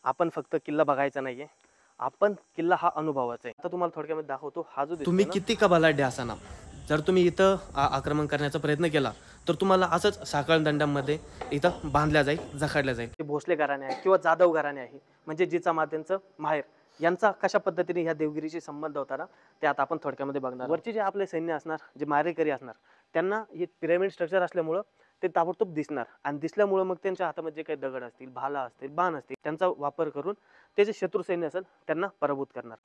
आपण फक्त किल्ला बघायचा नाहीये, आपण किल्ला हा अनुभवायचा आहे. आता तुम्हाला थोडक्यामध्ये दाखवतो. हा जो तुम्ही किती का बलाढ्य असाना, जर तुम्ही इथं आक्रमण करण्याचा प्रयत्न केला तर तुम्हाला असंच साखळदंडामध्ये इथं बांधल्या जाईल, जखडल्या जाईल. ते भोसले घराणे आहे किंवा जाधव घराणे आहे, म्हणजे जिजामातेंचं माहेर, यांचा कशा पद्धतीने ह्या देवगिरीशी संबंध होता ना, ते आता आपण थोडक्यामध्ये बघणार. वरचे जे आपले सैन्य असणार, जे मारेकरी असणार, त्यांना हे पिरॅमिड स्ट्रक्चर असल्यामुळं ते ताबडतोब दिसणार आणि दिसल्यामुळं मग त्यांच्या हातामध्ये जे काही दगड असतील, भाला असतील, बाण असतील, त्यांचा वापर करून ते जे शत्रू सैन्य असेल त्यांना पराभूत करणार.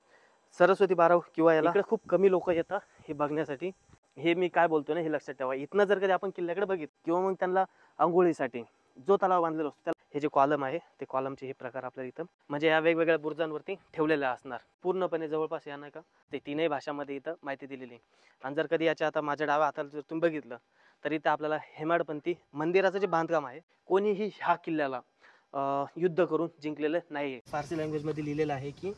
सरस्वती बाराव किंवा याला इकडे खूप कमी लोक येतात हे बघण्यासाठी. हे मी काय बोलतो ना, हे लक्षात ठेवा. इथनं जर कधी आपण किल्ल्याकडे बघितलं किंवा मग त्यांना अंघोळीसाठी जो तलाव बांधलेला असतो त्याला हे जे कॉलम आहे, ते कॉलमचे हे प्रकार आपल्याला इथं म्हणजे या वेगवेगळ्या बुरुजांवरती ठेवलेले असणार. पूर्णपणे जवळपास या नाही का ते तीनही भाषांमध्ये इथं माहिती दिलेली आहे. आणि जर कधी याच्या आता माझ्या डाव्या हाताला जर तुम्ही बघितलं तर इथं आपल्याला हेमाडपंथी मंदिराचं जे बांधकाम आहे, कोणीही ह्या किल्ल्याला युद्ध करून जिंकलेलं नाही. फारसी लँग्वेज मध्ये लिहिलेलं आहे की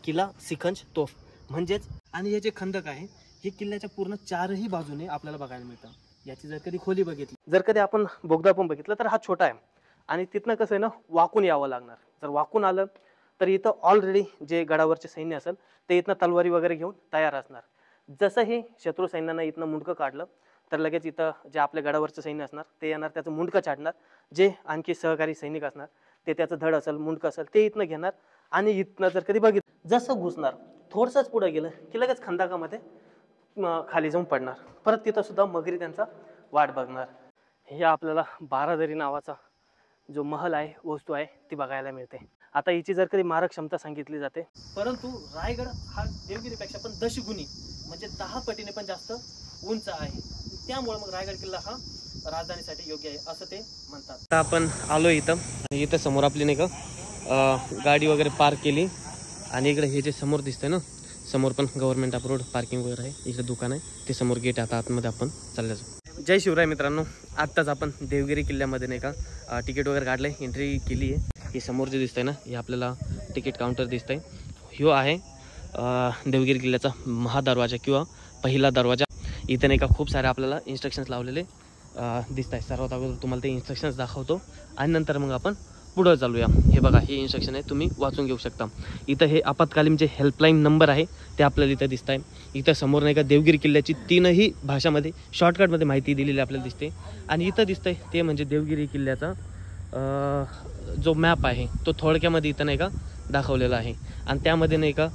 किल्ला सिखंज तोफ म्हणजेच. आणि हे जे खंदक आहे हे किल्ल्याच्या पूर्ण चारही बाजूने आपल्याला बघायला मिळतं. याची जर कधी खोली बघितली, जर कधी आपण बोगदा पण बघितलं तर हा छोटा आहे आणि तिथनं कसं आहे ना, वाकून यावं लागणार. जर वाकून आलं तर इथं ऑलरेडी जे गडावरचे सैन्य असेल ते इथनं तलवारी वगैरे घेऊन तयार असणार. जसं हे शत्रू सैन्यानं इथनं मुंडकं काढलं तर लगेच इथं जे आपल्या गडावरचं सैन्य असणार ते येणार, त्याचं मुंडकं छाडणार. जे आणखी सहकारी सैनिक असणार ते त्याचं धड असेल, मुंडकं असेल, ते इथनं घेणार आणि इथनं जर कधी बघितलं जसं घुसणार, थोडंसंच पुढे गेलं की लगेच खंदाकामध्ये खाली जाऊन पडणार. परत तिथं सुद्धा मगरी त्यांचा वाट बघणार. हे आपल्याला बारादरी नावाचा जो महल आहे, वस्तू आहे, ती बघायला मिळते. आता हिची जर कधी मारक क्षमता सांगितली जाते, परंतु रायगड हा देवगिरीपेक्षा पण 10 गुणी म्हणजे 10 पटीने पण जास्त उंच आहे. त्यामुळे मग रायगड किल्ला हा राजधानीसाठी योग्य आहे असं ते म्हणतात. आता आपण आलो इथं आणि इथं समोर आपली नाही का गाडी वगैरे पार्क केली आणि इकडे हे जे समोर दिसतंय ना, समोर पण गव्हर्नमेंट अप्रूव्ड पार्किंग वगैरे आहे. इकडे दुकान आहे, ते समोर गेट. आता आतमध्ये आपण चालले जाऊ. जय शिवराय मित्रांनो, आत्ताच आपण देवगिरी किल्ल्यामध्ये नाही का तिकीट वगैरे काढलंय, एंट्री केली आहे. हे समोर जे दिसतंय ना, हे आपल्याला तिकीट काउंटर दिसतंय. ह्यो आहे देवगिरी किल्ल्याचा महादरवाजा किंवा पहिला दरवाजा. इथे नाही का खूप सारे आपल्याला इन्स्ट्रक्शन्स लावलेले दिसत आहे. सर्वात अगोदर तुम्हाला ते इन्स्ट्रक्शन्स दाखवतो आणि नंतर मग आपण पुढं चालूया. हे बघा, हे इन्स्ट्रक्शन आहे, तुम्ही वाचून घेऊ शकता. इथं हे आपत्कालीन जे हेल्पलाईन नंबर आहे ते आपल्याला इथं दिसत आहे. इथं समोर नाही का देवगिरी किल्ल्याची 3ही भाषामध्ये शॉर्टकटमध्ये माहिती दिलेली आपल्याला दिसते. आणि इथं दिसतंय ते म्हणजे देवगिरी किल्ल्याचा जो मॅप आहे तो थोडक्यामध्ये इथं नाही का दाखवलेला आहे. आणि त्यामध्ये नाही का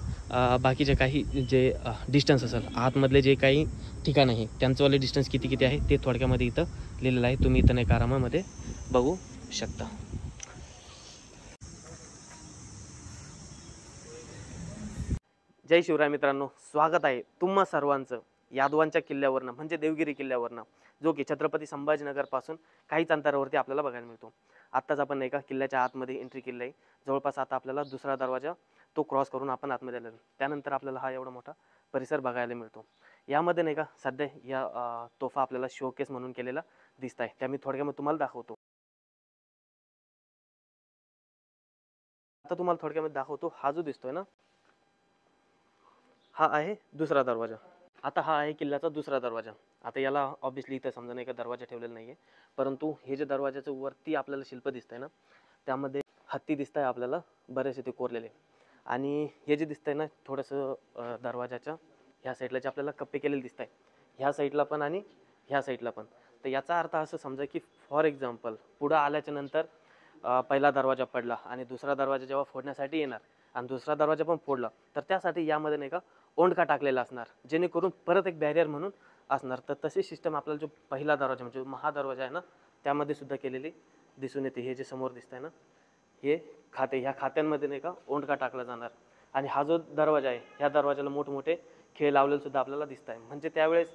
बाकीचे काही जे डिस्टन्स असेल, आतमधले जे काही ठिकाण आहे त्यांचंवाले डिस्टन्स किती किती आहे ते थोडक्यामध्ये इथं लिहिलेलं आहे. तुम्ही इथं नाही का आरामामध्ये बघू शकता. जय शिवराय मित्रांनो, स्वागत आहे तुम्हा सर्वांचं यादवांच्या किल्ल्यावरनं म्हणजे देवगिरी किल्ल्यावरनं, जो की छत्रपती संभाजीनगर पासून काहीच अंतरावरती आपल्याला बघायला मिळतो. आत्ताच आपण नाही का किल्ल्याच्या आतमध्ये एंट्री केली आहे. जवळपास आता आपल्याला दुसरा दरवाजा तो क्रॉस करून आपण आतमध्ये आलेलो. त्यानंतर आपल्याला हा एवढा मोठा परिसर बघायला मिळतो. यामध्ये नाही का सध्या या तोफा आपल्याला शोकेस म्हणून केलेला दिसत आहे. त्या मी थोडक्यामध्ये तुम्हाला दाखवतो. आता तुम्हाला थोडक्यामध्ये दाखवतो. हा जो दिसतोय ना, हा आहे दुसरा दरवाजा. आता हा आहे किल्ल्याचा दुसरा दरवाजा. आता याला ऑब्विसली इथं समजा नाही का दरवाजा ठेवलेला नाहीये, परंतु हे जे दरवाजाच्या वरती आपल्याला शिल्प दिसतंय ना, त्यामध्ये हत्ती दिसत आहे आपल्याला बरेचसे ते कोरलेले. आणि हे जे दिसतंय ना थोडंसं दरवाजाच्या ह्या साईडला जे आपल्याला कप्पे केलेले दिसत आहे, ह्या साईडला पण आणि ह्या साईडला पण. तर याचा अर्थ असं समजा की फॉर एक्झाम्पल पुढं आल्याच्या नंतर पहिला दरवाजा पडला आणि दुसरा दरवाजा जेव्हा फोडण्यासाठी येणार आणि दुसरा दरवाजा पण फोडला, तर त्यासाठी यामध्ये नाही का ओंडका टाकलेला असणार, जेणेकरून परत एक बॅरियर म्हणून असणार. तर तशी सिस्टम आपल्याला जो पहिला दरवाजा म्हणजे महादरवाजा आहे ना, त्यामध्ये सुद्धा केलेली दिसून येते. हे जे समोर दिसत आहे ना, हे खाते, ह्या खात्यांमध्ये नाही का ओंडका टाकला जाणार. आणि हा जो दरवाजा आहे, ह्या दरवाजाला मोठमोठे खिळे लावलेले सुद्धा आपल्याला दिसत आहे. म्हणजे त्यावेळेस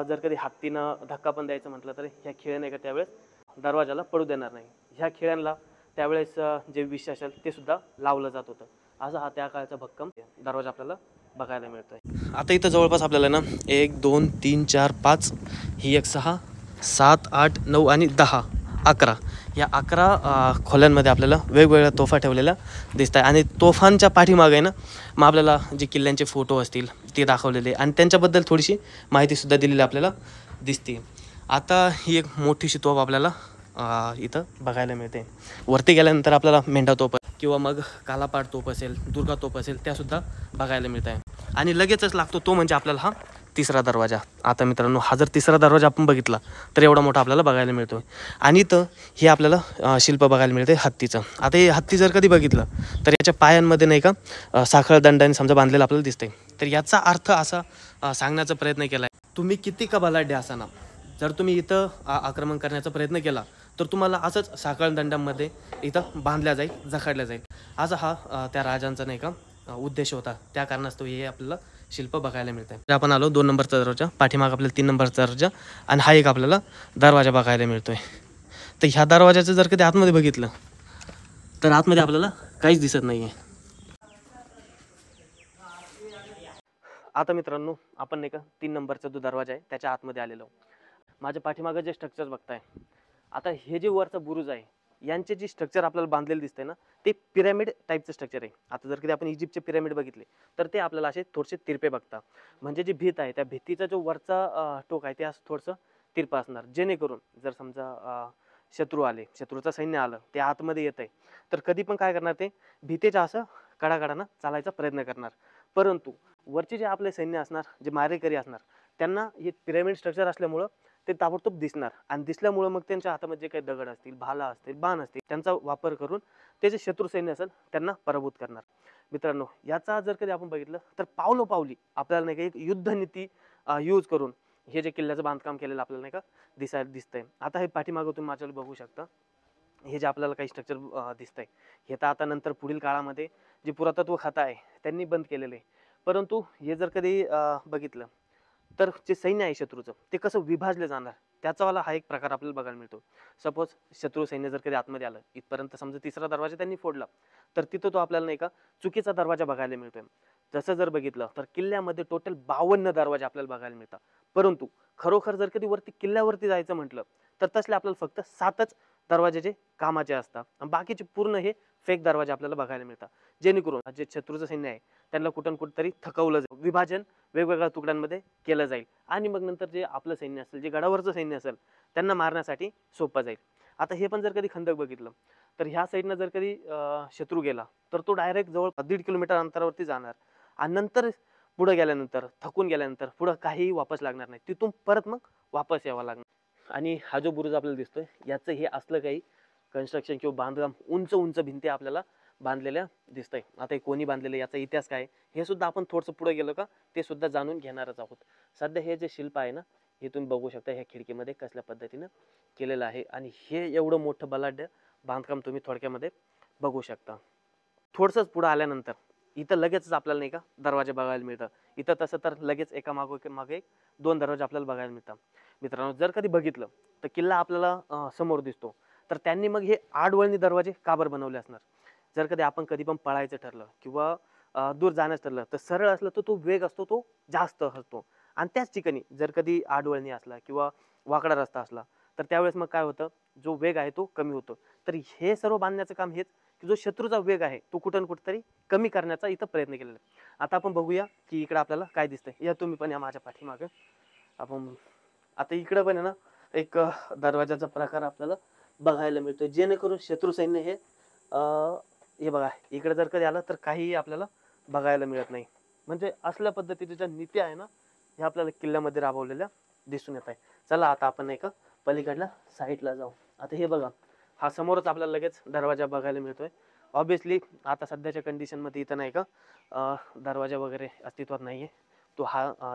जर कधी हत्तीनं धक्का पण द्यायचं म्हटलं तर ह्या खिळे नाही का त्यावेळेस दरवाजाला पडू देणार नाही. ह्या खिळ्यांना त्यावेळेस जे विष असेल ते सुद्धा लावलं जात होतं. असा हा त्या काळचा भक्कम दरवाजा आपल्याला बघायला मिळतोय. आता इथं जवळपास आपल्याला ना 1 2 3 4 5 ही 1 6 7 8 9 आणि 10 11 या 11 खोल्यांमध्ये आपल्याला वेगवेगळ्या तोफा ठेवलेल्या दिसत आहे. आणि तोफांच्या पाठीमागे आहे ना मग आपल्याला जे किल्ल्यांचे फोटो असतील ते दाखवलेले आणि त्यांच्याबद्दल थोडीशी माहितीसुद्धा दिलेली आपल्याला दिसते. आता ही एक मोठीशी तोफ आपल्याला इथं बघायला मिळते. वरती गेल्यानंतर आपल्याला मेंढा तोफ, किंवा मग कालापाड तोफ असेल, दुर्गा तोफ असेल, त्यासुद्धा बघायला मिळत आहे. आणि लगेचच लागतो तो म्हणजे आपल्याला हा तिसरा दरवाजा. आता मित्रांनो, हा जर तिसरा दरवाजा आपण बघितला तर एवढा मोठा आपल्याला बघायला मिळतो. आणि इथं हे आपल्याला शिल्प बघायला मिळते हत्तीचं. आता हे हत्ती जर कधी बघितलं तर याच्या पायांमध्ये नाही का साखळ दंडाने समजा बांधलेलं आपल्याला दिसतंय. तर याचा अर्थ असा सांगण्याचा प्रयत्न केला आहे, तुम्ही किती का बलाढ्य असाना, जर तुम्ही इथं आक्रमण करण्याचा प्रयत्न केला तर तुम्हाला असंच साखळ दंडामध्ये इथं बांधल्या जाईल, जखडल्या जाईल. असा हा त्या राजांचा नाही का उद्देश होता. त्या कारणास्तव हे आपल्याला शिल्प बघायला मिळत आहे. आपण आलो 2 नंबरचा दरवाजा, पाठीमाग आपल्याला 3 नंबरचा दरवाजा आणि हा एक आपल्याला दरवाजा बघायला मिळतोय. तर ह्या दरवाजाचं जर कधी आतमध्ये बघितलं तर आतमध्ये आपल्याला काहीच दिसत नाही आहे. आता मित्रांनो, आपण नाही का 3 नंबरचा जो दरवाजा आहे त्याच्या आतमध्ये आलेलो. माझ्या पाठीमागं जे स्ट्रक्चर बघताय, आता हे जे वरचा बुरुज आहे यांचे जे स्ट्रक्चर आपल्याला बांधलेलं दिसतंय ना, ते पिरॅमिड टाईपचं स्ट्रक्चर आहे. आता जर कधी आपण इजिप्तचे पिरॅमिड बघितले तर ते आपल्याला असे थोडेसे तिरपे बघता. म्हणजे जी भीत आहे त्या भीतीचा जो वरचा टोक आहे ते असं थोडंसं तिरपं असणार, जेणेकरून जर समजा शत्रू आले, शत्रूचं सैन्य आलं, ते आतमध्ये येत आहे, तर कधी पण काय करणार, ते भीतेच्या असं कडाकडानं चालायचा प्रयत्न करणार. परंतु वरचे जे आपले सैन्य असणार, जे मारेकरी असणार, त्यांना हे पिरॅमिड स्ट्रक्चर असल्यामुळं ते ताबडतोब दिसणार. आणि दिसल्यामुळं मग त्यांच्या हातामध्ये जे काही दगड असतील, भाला असतील, बाण असतील, त्यांचा वापर करून ते जे शत्रू सैन्य असेल त्यांना पराभूत करणार. मित्रांनो, याचा जर कधी आपण बघितलं तर पावलोपावली आपल्याला नाही का एक युद्धनीती यूज करून हे जे किल्ल्याचं बांधकाम केलेलं आपल्याला नाही का दिसतंय. आता हे पाठीमागं तुम्ही माझ्याला बघू शकता, हे जे आपल्याला काही स्ट्रक्चर दिसतंय, हे तर आता नंतर पुढील काळामध्ये जे पुरातत्व खातं आहे त्यांनी बंद केलेलं आहे. परंतु हे जर कधी बघितलं तर जे सैन्य आहे शत्रूचं, ते कसं विभाजलं जाणार, त्याचावाला हा एक प्रकार आपल्याला बघायला मिळतो. सपोज शत्रू सैन्य जर कधी आतमध्ये आलं, इथपर्यंत समजा तिसरा दरवाजा त्यांनी फोडला, तर तिथं तो आपल्याला नाही का चुकीचा दरवाजा बघायला मिळतोय. जसं जर बघितलं तर किल्ल्यामध्ये टोटल 52 दरवाजे आपल्याला बघायला मिळतात. परंतु खरोखर जर कधी वरती किल्ल्यावरती जायचं म्हटलं तर तसले आपल्याला फक्त 7च दरवाजे कामाचे असतात. आणि बाकीचे पूर्ण हे फेक दरवाजे आपल्याला बघायला मिळतात. जेणेकरून जे शत्रूचं सैन्य आहे त्यांना कुठं कुठंतरी थकवलं जाईल, विभाजन वेगवेगळ्या तुकड्यांमध्ये केलं जाईल. आणि मग नंतर जे आपलं सैन्य असेल, जे गडावरचं सैन्य असेल, त्यांना मारण्यासाठी सोपं जाईल. आता हे पण जर कधी खंदक बघितलं तर ह्या साईडनं जर कधी शत्रू गेला तर तो डायरेक्ट जवळ 1.5 किलोमीटर अंतरावरती जाणार. आणि नंतर पुढे गेल्यानंतर, थकून गेल्यानंतर पुढं काहीही वापस लागणार नाही, तिथून परत मग वापस यावं लागणार. आणि हा जो बुरुज आपल्याला दिसतोय, याचं हे असलं काही कन्स्ट्रक्शन किंवा बांधकाम, उंच उंच भिंती आपल्याला बांधलेल्या दिसतंय. आता हे कोणी बांधलेलं, याचा इतिहास काय हे सुद्धा आपण थोडंसं पुढे गेलो का ते सुद्धा जाणून घेणारच आहोत. सध्या हे जे शिल्प आहे ना, हे तुम्ही बघू शकता ह्या खिडकीमध्ये कसल्या पद्धतीनं केलेलं आहे. आणि हे एवढं मोठं बलाढ्य बांधकाम तुम्ही थोडक्यामध्ये बघू शकता. थोडंसंच पुढं आल्यानंतर इथं लगेचच आपल्याला नाही का दरवाजे बघायला मिळतं. इथं तसं तर लगेच एका मागे एक 2 दरवाजे आपल्याला बघायला मिळतात. मित्रांनो, जर कधी बघितलं तर किल्ला आपल्याला समोर दिसतो, तर त्यांनी मग हे आडवळणी दरवाजे का बरं बनवले असणार? जर कधी आपण कधी पण पळायचं ठरलं किंवा दूर जाण्याचं ठरलं तर सरळ असलं तर तो वेग असतो तो जास्त असतो. आणि त्याच ठिकाणी जर कधी आडवळणी असला किंवा वाकडा रस्ता असला तर त्यावेळेस मग काय होतं, जो वेग आहे तो कमी होतो. तर हे सर्व बांधण्याचं काम हेच, की जो शत्रूचा वेग आहे तो कुठं कुठंतरी कमी करण्याचा इथं प्रयत्न केलेला आहे. आता आपण बघूया की इकडे आपल्याला काय दिसतंय. या तुम्ही पण या माझ्या पाठीमागं. आपण आता इकडं पण आहे ना एक दरवाजाचा प्रकार आपल्याला बघायला मिळतोय, जेणेकरून शत्रू सैन्य हे बघा इकडे जर कधी आलं तर काहीही आपल्याला बघायला मिळत नाही. म्हणजे असल्या पद्धतीच्या ज्या नीती आहे ना, ह्या आपल्याला किल्ल्यामध्ये राबवलेल्या दिसून येत आहे. चला आता आपण नाही का पलीकडल्या साईडला जाऊ. आता हे बघा, हा समोरच आपल्याला लगेच दरवाजा बघायला मिळतोय. ऑब्विसली आता सध्याच्या कंडिशनमध्ये इथं नाही का दरवाजा वगैरे अस्तित्वात नाहीये. तो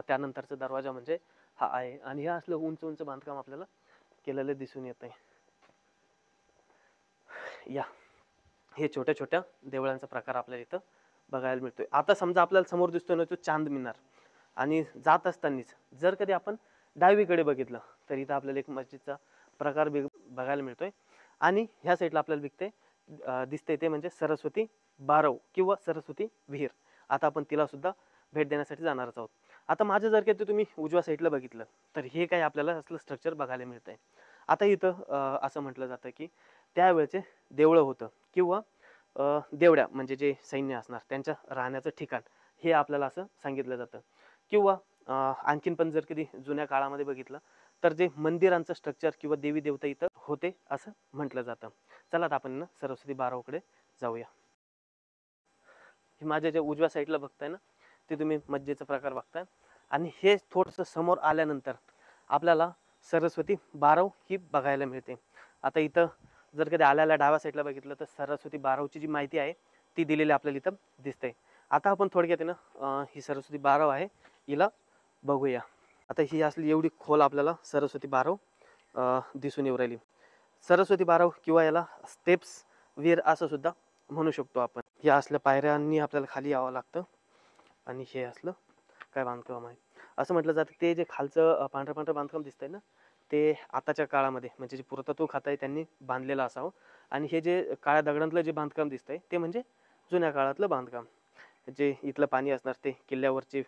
त्यानंतरचा दरवाजा म्हणजे हा आहे. आणि हे असलं उंच उंच बांधकाम आपल्याला केलेलं दिसून येत आहे. या हे छोट्या छोट्या देवळांचा प्रकार आपल्याला इथं बघायला मिळतोय. आता समजा आपल्याला समोर दिसतोय ना तो चांद मिनार, आणि जात असतानाच जर कधी आपण डावीकडे बघितलं तर इथं आपल्याला एक मस्जिदचा प्रकार बघायला मिळतोय. आणि ह्या साईडला आपल्याला दिसतंय ते म्हणजे सरस्वती बारव किंवा सरस्वती विहीर. आता आपण तिला सुद्धा भेट देण्यासाठी जाणारच आहोत. आता माझं जर काही तुम्ही उजव्या साईडला बघितलं तर हे काही आपल्याला असलं स्ट्रक्चर बघायला मिळतंय. आता इथं असं म्हटलं जातं की त्यावेळेचे देवळं होतं किंवा देवड्या म्हणजे जे सैन्य असणार त्यांच्या राहण्याचं ठिकाण, हे आपल्याला असं सांगितलं जातं. किंवा आणखीन पण जर कधी जुन्या काळामध्ये बघितलं तर जे मंदिरांचं स्ट्रक्चर किंवा देवी देवता इथं होते असं म्हटलं जातं. चला आता आपण सरस्वती बारवकडे जाऊया. हे माझ्या जे उजव्या साईडला बघताय ना ते तुम्ही मज्जेचा प्रकार बघताय. आणि हे थोडंसं समोर आल्यानंतर आपल्याला सरस्वती बारव ही बघायला मिळते. आता इथं जर कधी आल्याला डाव्या साईडला बघितलं तर सरस्वती बारवची जी माहिती आहे ती दिलेली आपल्याला इथं दिसते. आता आपण थोडक्यात ना ही सरस्वती बारव आहे हिला बघूया. आता ही असली एवढी खोल आपल्याला सरस्वती बारव दिसून येऊ राहिली. सरस्वती बारव किंवा याला स्टेप्स विहीर असं सुद्धा म्हणू शकतो आपण. या असल्या पायऱ्यांनी आपल्याला खाली यावं लागतं आणि हे असलं काय बांधकाम आहे. असं म्हटलं जातं ते जे खालचं पांढरं पांढरं बांधकाम दिसतंय ना ते आताच्या काळामध्ये म्हणजे जे पुरातत्व खातं आहे त्यांनी बांधलेलं असावं. आणि हे जे काळ्या दगडांतलं जे बांधकाम दिसतंय ते म्हणजे जुन्या काळातलं बांधकाम. जे इथलं पाणी असणार ते किल्ल्यावरचे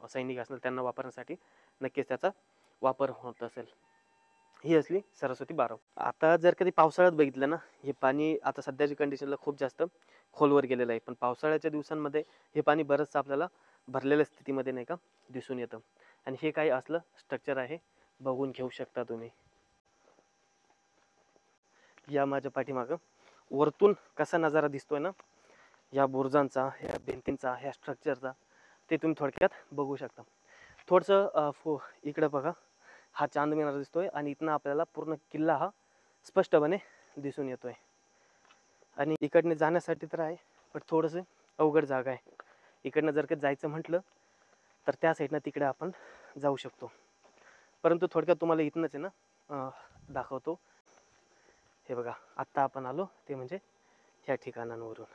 सैनिक असणार त्यांना वापरण्यासाठी नक्कीच त्याचा वापर होत असेल. ही असली सरस्वती बारव. आता जर कधी पावसाळ्यात बघितलं ना हे पाणी आता सध्याच्या कंडिशनला खूप जास्त खोलवर गेलेलं आहे. पण पावसाळ्याच्या दिवसांमध्ये हे पाणी बरंचसं आपल्याला भरलेल्या स्थितीमध्ये नाही का दिसून येतं. आणि हे काही असलं स्ट्रक्चर आहे बघून घेऊ शकता तुम्ही. या माझ्या पाठीमागं वरतून कसा नजारा दिसतोय ना या बुरुजांचा, ह्या भिंतींचा, ह्या स्ट्रक्चरचा ते तुम्ही थोडक्यात बघू शकता. थोडंसं इकडं बघा हा चांद मिनार दिसतोय आणि इथनं आपल्याला पूर्ण किल्ला हा स्पष्टपणे दिसून येतोय. आणि इकडनं जाण्यासाठी तर आहे पण थोडंसं अवघड जागा आहे. इकडनं जर का जायचं म्हटलं तर त्या साईडनं तिकडे आपण जाऊ शकतो. परंतु थोडक्यात तुम्हाला इथनंच आहे ना दाखवतो. हे बघा आत्ता आपण आलो ते म्हणजे ह्या ठिकाणांवरून.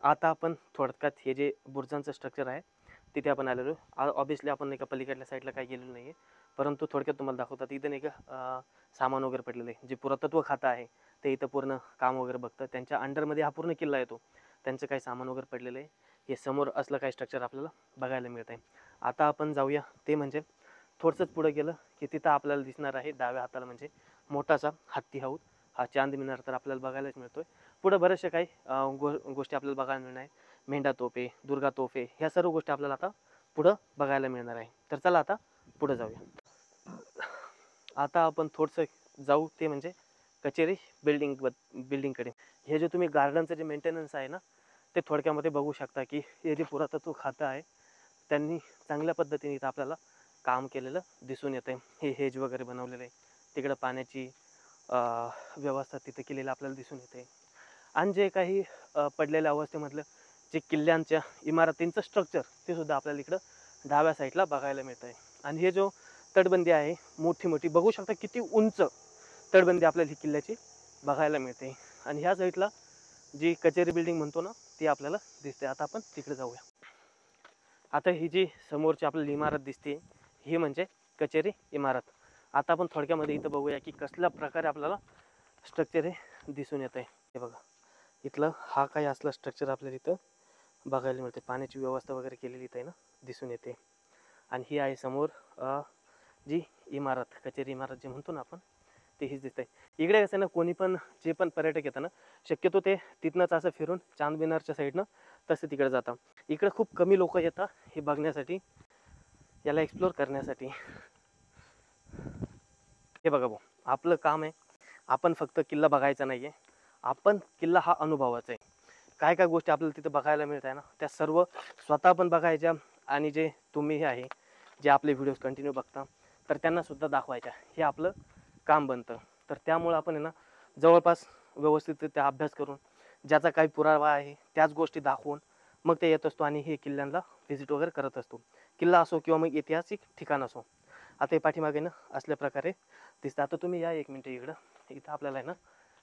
आता आपण थोडक्यात हे जे बुरुजांचं स्ट्रक्चर आहे तिथे आपण आलेलो. ऑब्विसली आपण नाही का पलीकडल्या साईडला काही गेलेलो नाही आहे. परंतु थोडक्यात तुम्हाला दाखवतात इथं नाही का सामान वगैरे पडलेलं आहे. जे पुरातत्व खातं आहे ते इथं पूर्ण काम वगैरे बघतं. त्यांच्या अंडरमध्ये हा पूर्ण किल्ला येतो. त्यांचं काही सामान वगैरे पडलेलं आहे. हे समोर असलं काही स्ट्रक्चर आपल्याला बघायला मिळत आहे. आता आपण जाऊया ते म्हणजे थोडंसंच पुढे गेलं की तिथं आपल्याला दिसणार आहे डाव्या हाताला म्हणजे मोठासा हत्ती हाऊस. हा चांद मिनार तर आपल्याला बघायलाच मिळतोय. पुढं बऱ्याचशा काही गोष्टी आपल्याला बघायला मिळणार आहे. मेंढा तोफ आहे, दुर्गा तोफ आहे, ह्या सर्व गोष्टी आपल्याला आता पुढं बघायला मिळणार आहे. तर चला आता पुढं जाऊया. आता आपण थोडंसं जाऊ ते म्हणजे कचेरी बिल्डिंगकडे. हे जे तुम्ही गार्डनचं जे मेंटेनन्स आहे ना ते थोडक्यामध्ये बघू शकता की हे जे पुरातत्व खातं आहे त्यांनी चांगल्या पद्धतीने इथं आपल्याला काम केलेलं दिसून येतं आहे. हे हेज वगैरे बनवलेलं आहे. तिकडं पाण्याची व्यवस्था तिथे केलेलं आपल्याला दिसून येते. आणि जे काही पडलेल्या अवस्थेमधलं जे किल्ल्यांच्या इमारतींचं स्ट्रक्चर ते सुद्धा आपल्याला इकडं डाव्या साईडला बघायला मिळतं आहे. आणि हे जो तटबंदी आहे मोठी मोठी बघू शकता किती उंच तटबंदी आपल्याला ही किल्ल्याची बघायला मिळते. आणि ह्या साईडला जी कचेरी बिल्डिंग म्हणतो ना ती आपल्याला दिसते. आता आपण तिकडे जाऊया. आता ही जी समोरची आपल्याला इमारत दिसते ही म्हणजे कचेरी इमारत. आता आपण थोडक्यामध्ये इथं बघूया की कसल्या प्रकारे आपल्याला स्ट्रक्चर हे दिसून येत आहे. हे बघा इथलं हा काही असला स्ट्रक्चर आपल्याला इथं बघायला मिळते. पाण्याची व्यवस्था वगैरे केलेली इथं आहे ना दिसून येते. आणि ही आहे समोर जी इमारत कचेरी इमारत जी म्हणतो ना आपण ते हीच दिसत आहे. इकडे कसं ना कोणी पण जे पण पर्यटक येतात ना शक्यतो ते तिथनंच असं फिरून चांद मिनारच्या साईडनं तसं तिकडे जातात. इकडे खूप कमी लोक येतात हे बघण्यासाठी, याला एक्सप्लोर करण्यासाठी. हे बघा भाऊ आपलं काम आहे आपण फक्त किल्ला बघायचा नाही आहे, आपण किल्ला हा अनुभवाचा आहे. काय काय गोष्टी आपल्याला तिथं बघायला मिळत आहे ना त्या सर्व स्वतः पण बघायच्या आणि जे तुम्ही हे आहे जे आपले व्हिडिओज कंटिन्यू बघता तर त्यांनासुद्धा दाखवायच्या. हे आपलं काम बनतं. तर त्यामुळं आपण आहे ना जवळपास व्यवस्थितरित्या अभ्यास करून ज्याचा काही पुरावा आहे त्याच गोष्टी दाखवून मग ते येत असतो आणि हे किल्ल्यांना व्हिजिट वगैरे करत असतो. किल्ला असो किंवा मग ऐतिहासिक ठिकाण असो. आता हे पाठीमागे ना असल्या प्रकारे दिसतं. आता तुम्ही या एक मिनटं इकडं. इथं आपल्याला आहे ना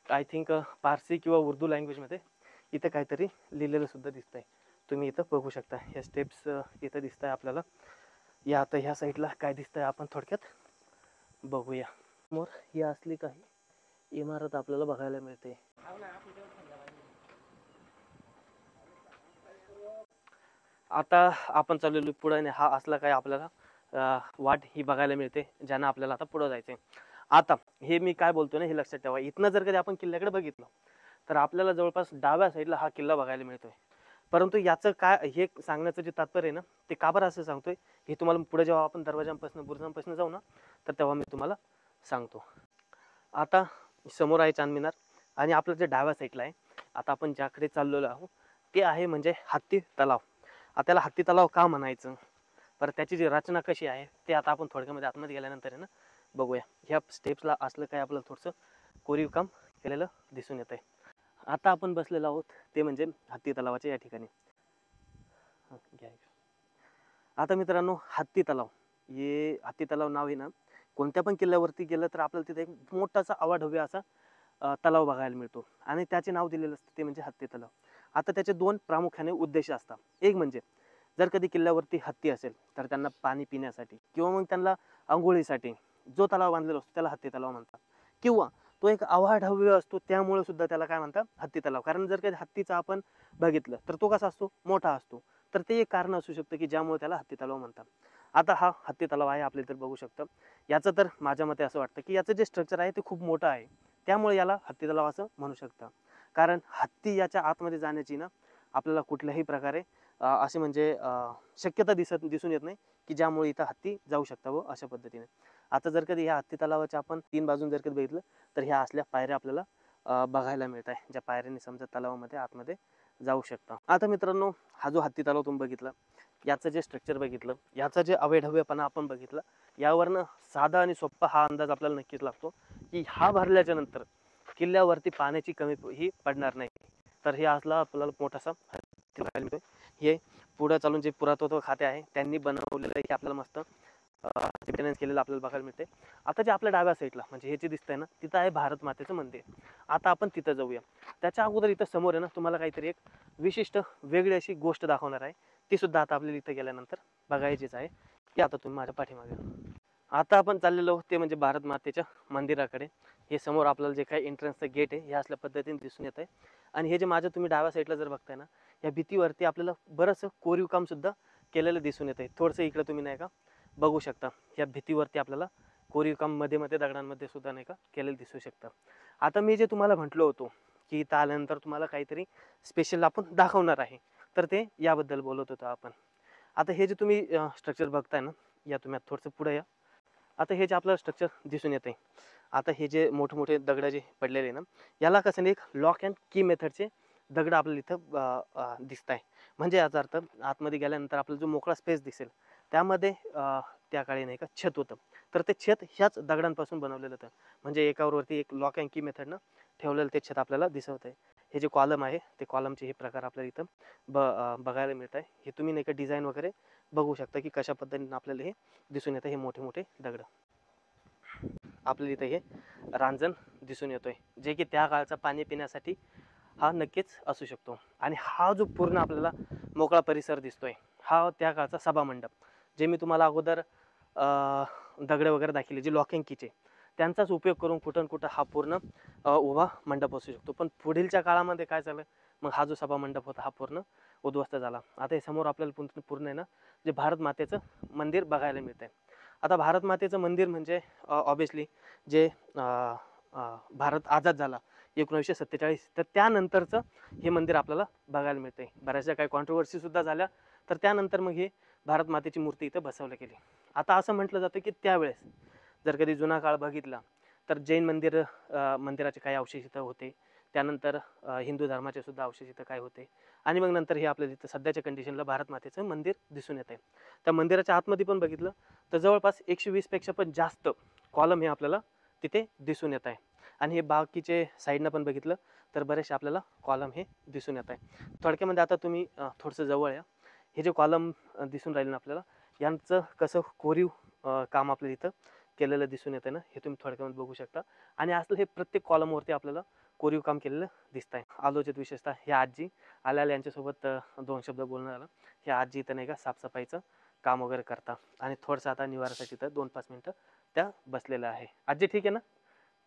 आय थिंक पारसी किंवा उर्दू लँग्वेजमध्ये इथं काहीतरी लिहिलेलं सुद्धा दिसतंय. तुम्ही इथं बघू शकता. ह्या स्टेप्स इथं दिसत आहे आपल्याला. या आता ह्या साईडला काय दिसतंय आपण थोडक्यात बघूया. समोर ही असली काही इमारत आपल्याला बघायला मिळते. आता आपण चाललेलो पुढे आणि हा असला काही आपल्याला वाट ही बघायला मिळते ज्यानं आपल्याला आता पुढं जायचंय. आता हे मी काय बोलतो ना हे लक्षात ठेवा. इथनं जर कधी आपण किल्ल्याकडे बघितलं तर आपल्याला जवळपास डाव्या साईडला हा किल्ला बघायला मिळतोय. परंतु याचं काय हे सांगण्याचं जे तात्पर्य आहे ना ते का बरं असं सांगतोय हे तुम्हाला पुढे जेव्हा आपण दरवाजांपासून बुरुजांपासून जाऊ ना तर तेव्हा मी तुम्हाला सांगतो. आता समोर आहे चांद मिनार आणि आपलं जे डाव्या साईडला आहे आता आपण ज्याकडे चाललेलो आहोत ते आहे म्हणजे हत्ती तलाव. आता त्याला हत्ती तलाव का म्हणायचं, बरं त्याची जी रचना कशी आहे ते आता आपण थोडक्यामध्ये आतमध्ये गेल्यानंतर आहे ना बघूया. ह्या स्टेप्सला असलं काय आपलं थोडंसं कोरीव काम केलेलं दिसून येत आहे. आता आपण बसलेलो आहोत ते म्हणजे हत्ती तलावाच्या या ठिकाणी. आता मित्रांनो, हत्ती तलाव, हे हत्ती तलाव नाव आहे ना, कोणत्या पण किल्ल्यावरती गेलं तर आपल्याला तिथे एक मोठासा अवाढव्य असा तलाव बघायला मिळतो आणि त्याचे नाव दिलेलं असतं ते म्हणजे हत्ती तलाव. आता त्याचे दोन प्रामुख्याने उद्देश असतात. एक म्हणजे जर कधी किल्ल्यावरती हत्ती असेल तर त्यांना पाणी पिण्यासाठी किंवा मग त्यांना अंघोळीसाठी जो तलाव बांधलेला असतो त्याला हत्ती तलाव म्हणतात. किंवा तो एक अवाढव्य असतो त्यामुळे सुद्धा त्याला काय म्हणतात, हत्ती तलाव. कारण जर कधी हत्तीचा आपण बघितलं तर तो कसा असतो, मोठा असतो. तर ते एक कारण असू शकतं की ज्यामुळे त्याला हत्ती तलाव म्हणतात. आता हा हत्ती तलाव आहे आपल्या इथे बघू शकतं. याचं तर माझ्या मते असं वाटतं की याचं जे स्ट्रक्चर आहे ते खूप मोठं आहे, त्यामुळे याला हत्ती तलाव असं म्हणू शकतं. कारण हत्ती याच्या आतमध्ये जाण्याची ना आपल्याला कुठल्याही प्रकारे असे म्हणजे शक्यता दिसून येत नाही की ज्यामुळे इथं हत्ती जाऊ शकता अशा पद्धतीने. आता जर कधी ह्या हत्ती तलावाच्या आपण 3 बाजून जर कधी बघितलं तर ह्या असल्या पायऱ्या आपल्याला बघायला मिळत आहे, ज्या पायऱ्यांनी समजा तलावामध्ये आतमध्ये जाऊ शकता. आता मित्रांनो, हा जो हत्ती तलाव तुम्ही बघितला, याचं जे स्ट्रक्चर बघितलं, याचा जे अवैधव्यपणा आपण बघितलं, यावरनं साधा आणि सोपा हा अंदाज आपल्याला नक्कीच लागतो की हा भरल्याच्या नंतर किल्ल्यावरती पाण्याची कमी ही पडणार नाही. तर हे असला आपल्याला मोठासा हत्ती बघायला मिळतोय. हे पुढे चालून जे पुरातत्व खाते आहे त्यांनी बनवलेलं हे आपल्याला मस्त मेंटेनन्स केलेलं आपल्याला बघायला मिळते. आता जे आपल्या डाव्या साईडला म्हणजे हे जे दिसतंय ना, तिथं आहे भारत मातेचं मंदिर. आता आपण तिथं जाऊया. त्याच्या अगोदर इथं समोर आहे ना तुम्हाला काहीतरी एक विशिष्ट वेगळी अशी गोष्ट दाखवणार आहे. ती सुद्धा आता आपल्याला इथं गेल्यानंतर बघायचीच आहे. ती आता तुम्ही माझ्या पाठीमागे. आता आपण चाललेलो आहोत ते म्हणजे भारत मातेच्या मंदिराकडे. हे समोर आपल्याला जे काही एंट्रन्सचं गेट आहे हे असल्या पद्धतीने दिसून येत आहे. आणि हे जे माझं तुम्ही डाव्या साईडला जर बघताय ना, या भीतीवरती आपल्याला बरंचसं कोरीव काम सुद्धा केलेलं दिसून येत आहे. थोडंसं इकडं तुम्ही नाही का बघू शकता, या भीतीवरती आपल्याला कोरीव काम मध्ये मध्ये दगडांमध्ये सुद्धा नाही का केलेलं दिसू शकतं. आता मी जे तुम्हाला म्हटलो होतो की इथं आल्यानंतर तुम्हाला काहीतरी स्पेशल आपण दाखवणार आहे, तर ते याबद्दल बोलत होतो आपण. आता हे जे तुम्ही स्ट्रक्चर बघताय ना, या तुम्ही आता थोडंसं पुढे या. आता हे जे आपलं स्ट्रक्चर दिसून येते, आता हे जे मोठे दगड जे पडलेले ना, याला कसं नाही एक लॉक अँड की मेथडचे दगड आपल्याला इथं दिसत आहे. म्हणजे याचा अर्थ आतमध्ये गेल्यानंतर आपल्याला जो मोकळा स्पेस दिसेल त्यामध्ये त्या काळी नाही का छत होतं, तर ते छत ह्याच दगडांपासून बनवलेलं होतं. म्हणजे एकावरती एक लॉक अँड की मेथडनं ठेवलेलं ते छत आपल्याला दिसत आहे. हे जे कॉलम आहे ते कॉलमचे हे प्रकार आपल्याला इथं बघायला मिळत आहे. हे तुम्ही नाही का डिझाईन वगैरे बघू शकता की कशा पद्धतीने आपल्याला हे दिसून येतं. हे मोठे दगड आपल्याला इथं हे रांजण दिसून येतोय, जे की त्या काळचा पाणी पिण्यासाठी हा नक्कीच असू शकतो. आणि हा जो पूर्ण आपल्याला मोकळा परिसर दिसतोय हा त्या काळचा सभामंडप, जे मी तुम्हाला अगोदर दगड वगैरे दाखवले जे लॉक अँड कीचे, त्यांचाच उपयोग करून कुठं हा पूर्ण उभा मंडप असू शकतो. पण पुढीलच्या काळामध्ये काय झालं, मग हा जो सभा मंडप होता हा पूर्ण उद्ध्वस्त झाला. आता हे समोर आपल्याला पूर्ण आहे ना जे भारत मातेचं मंदिर बघायला मिळतंय. आता भारत मातेचं मंदिर म्हणजे ऑब्विसली जे भारत आझाद झाला 1947, तर त्यानंतरचं हे मंदिर आपल्याला बघायला मिळतंय. बऱ्याचशा काही कॉन्ट्रोवर्सी सुद्धा झाल्या, तर त्यानंतर मग हे भारत मातेची मूर्ती इथं बसवली गेली. आता असं म्हटलं जातं की त्यावेळेस जर कधी जुना काळ बघितला तर जैन मंदिराचे काही अवशेष इथं होते. त्यानंतर हिंदू धर्माचे सुद्धा अवशेष इथं काय होते. आणि मग नंतर हे आपल्याला इथं सध्याच्या कंडिशनला भारत मातेचं मंदिर दिसून येत आहे. त्या मंदिराच्या आतमध्ये पण बघितलं तर जवळपास 120 पेक्षा पण जास्त कॉलम हे आपल्याला तिथे दिसून येत आहे. आणि हे बाकीचे साईडनं पण बघितलं तर बरेचसे आपल्याला कॉलम हे दिसून येत आहे. थोडक्यामध्ये आता तुम्ही थोडंसं जवळ या. हे जे कॉलम दिसून राहिले ना आपल्याला, यांचं कसं कोरीव काम आपल्याला इथं केलेलं दिसून येतं ना, हे तुम्ही थोडक्यामध्ये बघू शकता. आणि असलं हे प्रत्येक कॉलमवरती आपल्याला कोरीव काम केलेलं दिसत आहे. आलोचित विशेषतः हे आजी आल्याला यांच्यासोबत 2 शब्द बोलणं झालं. हे आजी इथं नाही का साफसफाईचं काम वगैरे करता आणि थोडंसं आता निवारासाठी तर 2-5 मिनटं त्या बसलेल्या आहे. आजी ठीक आहे ना?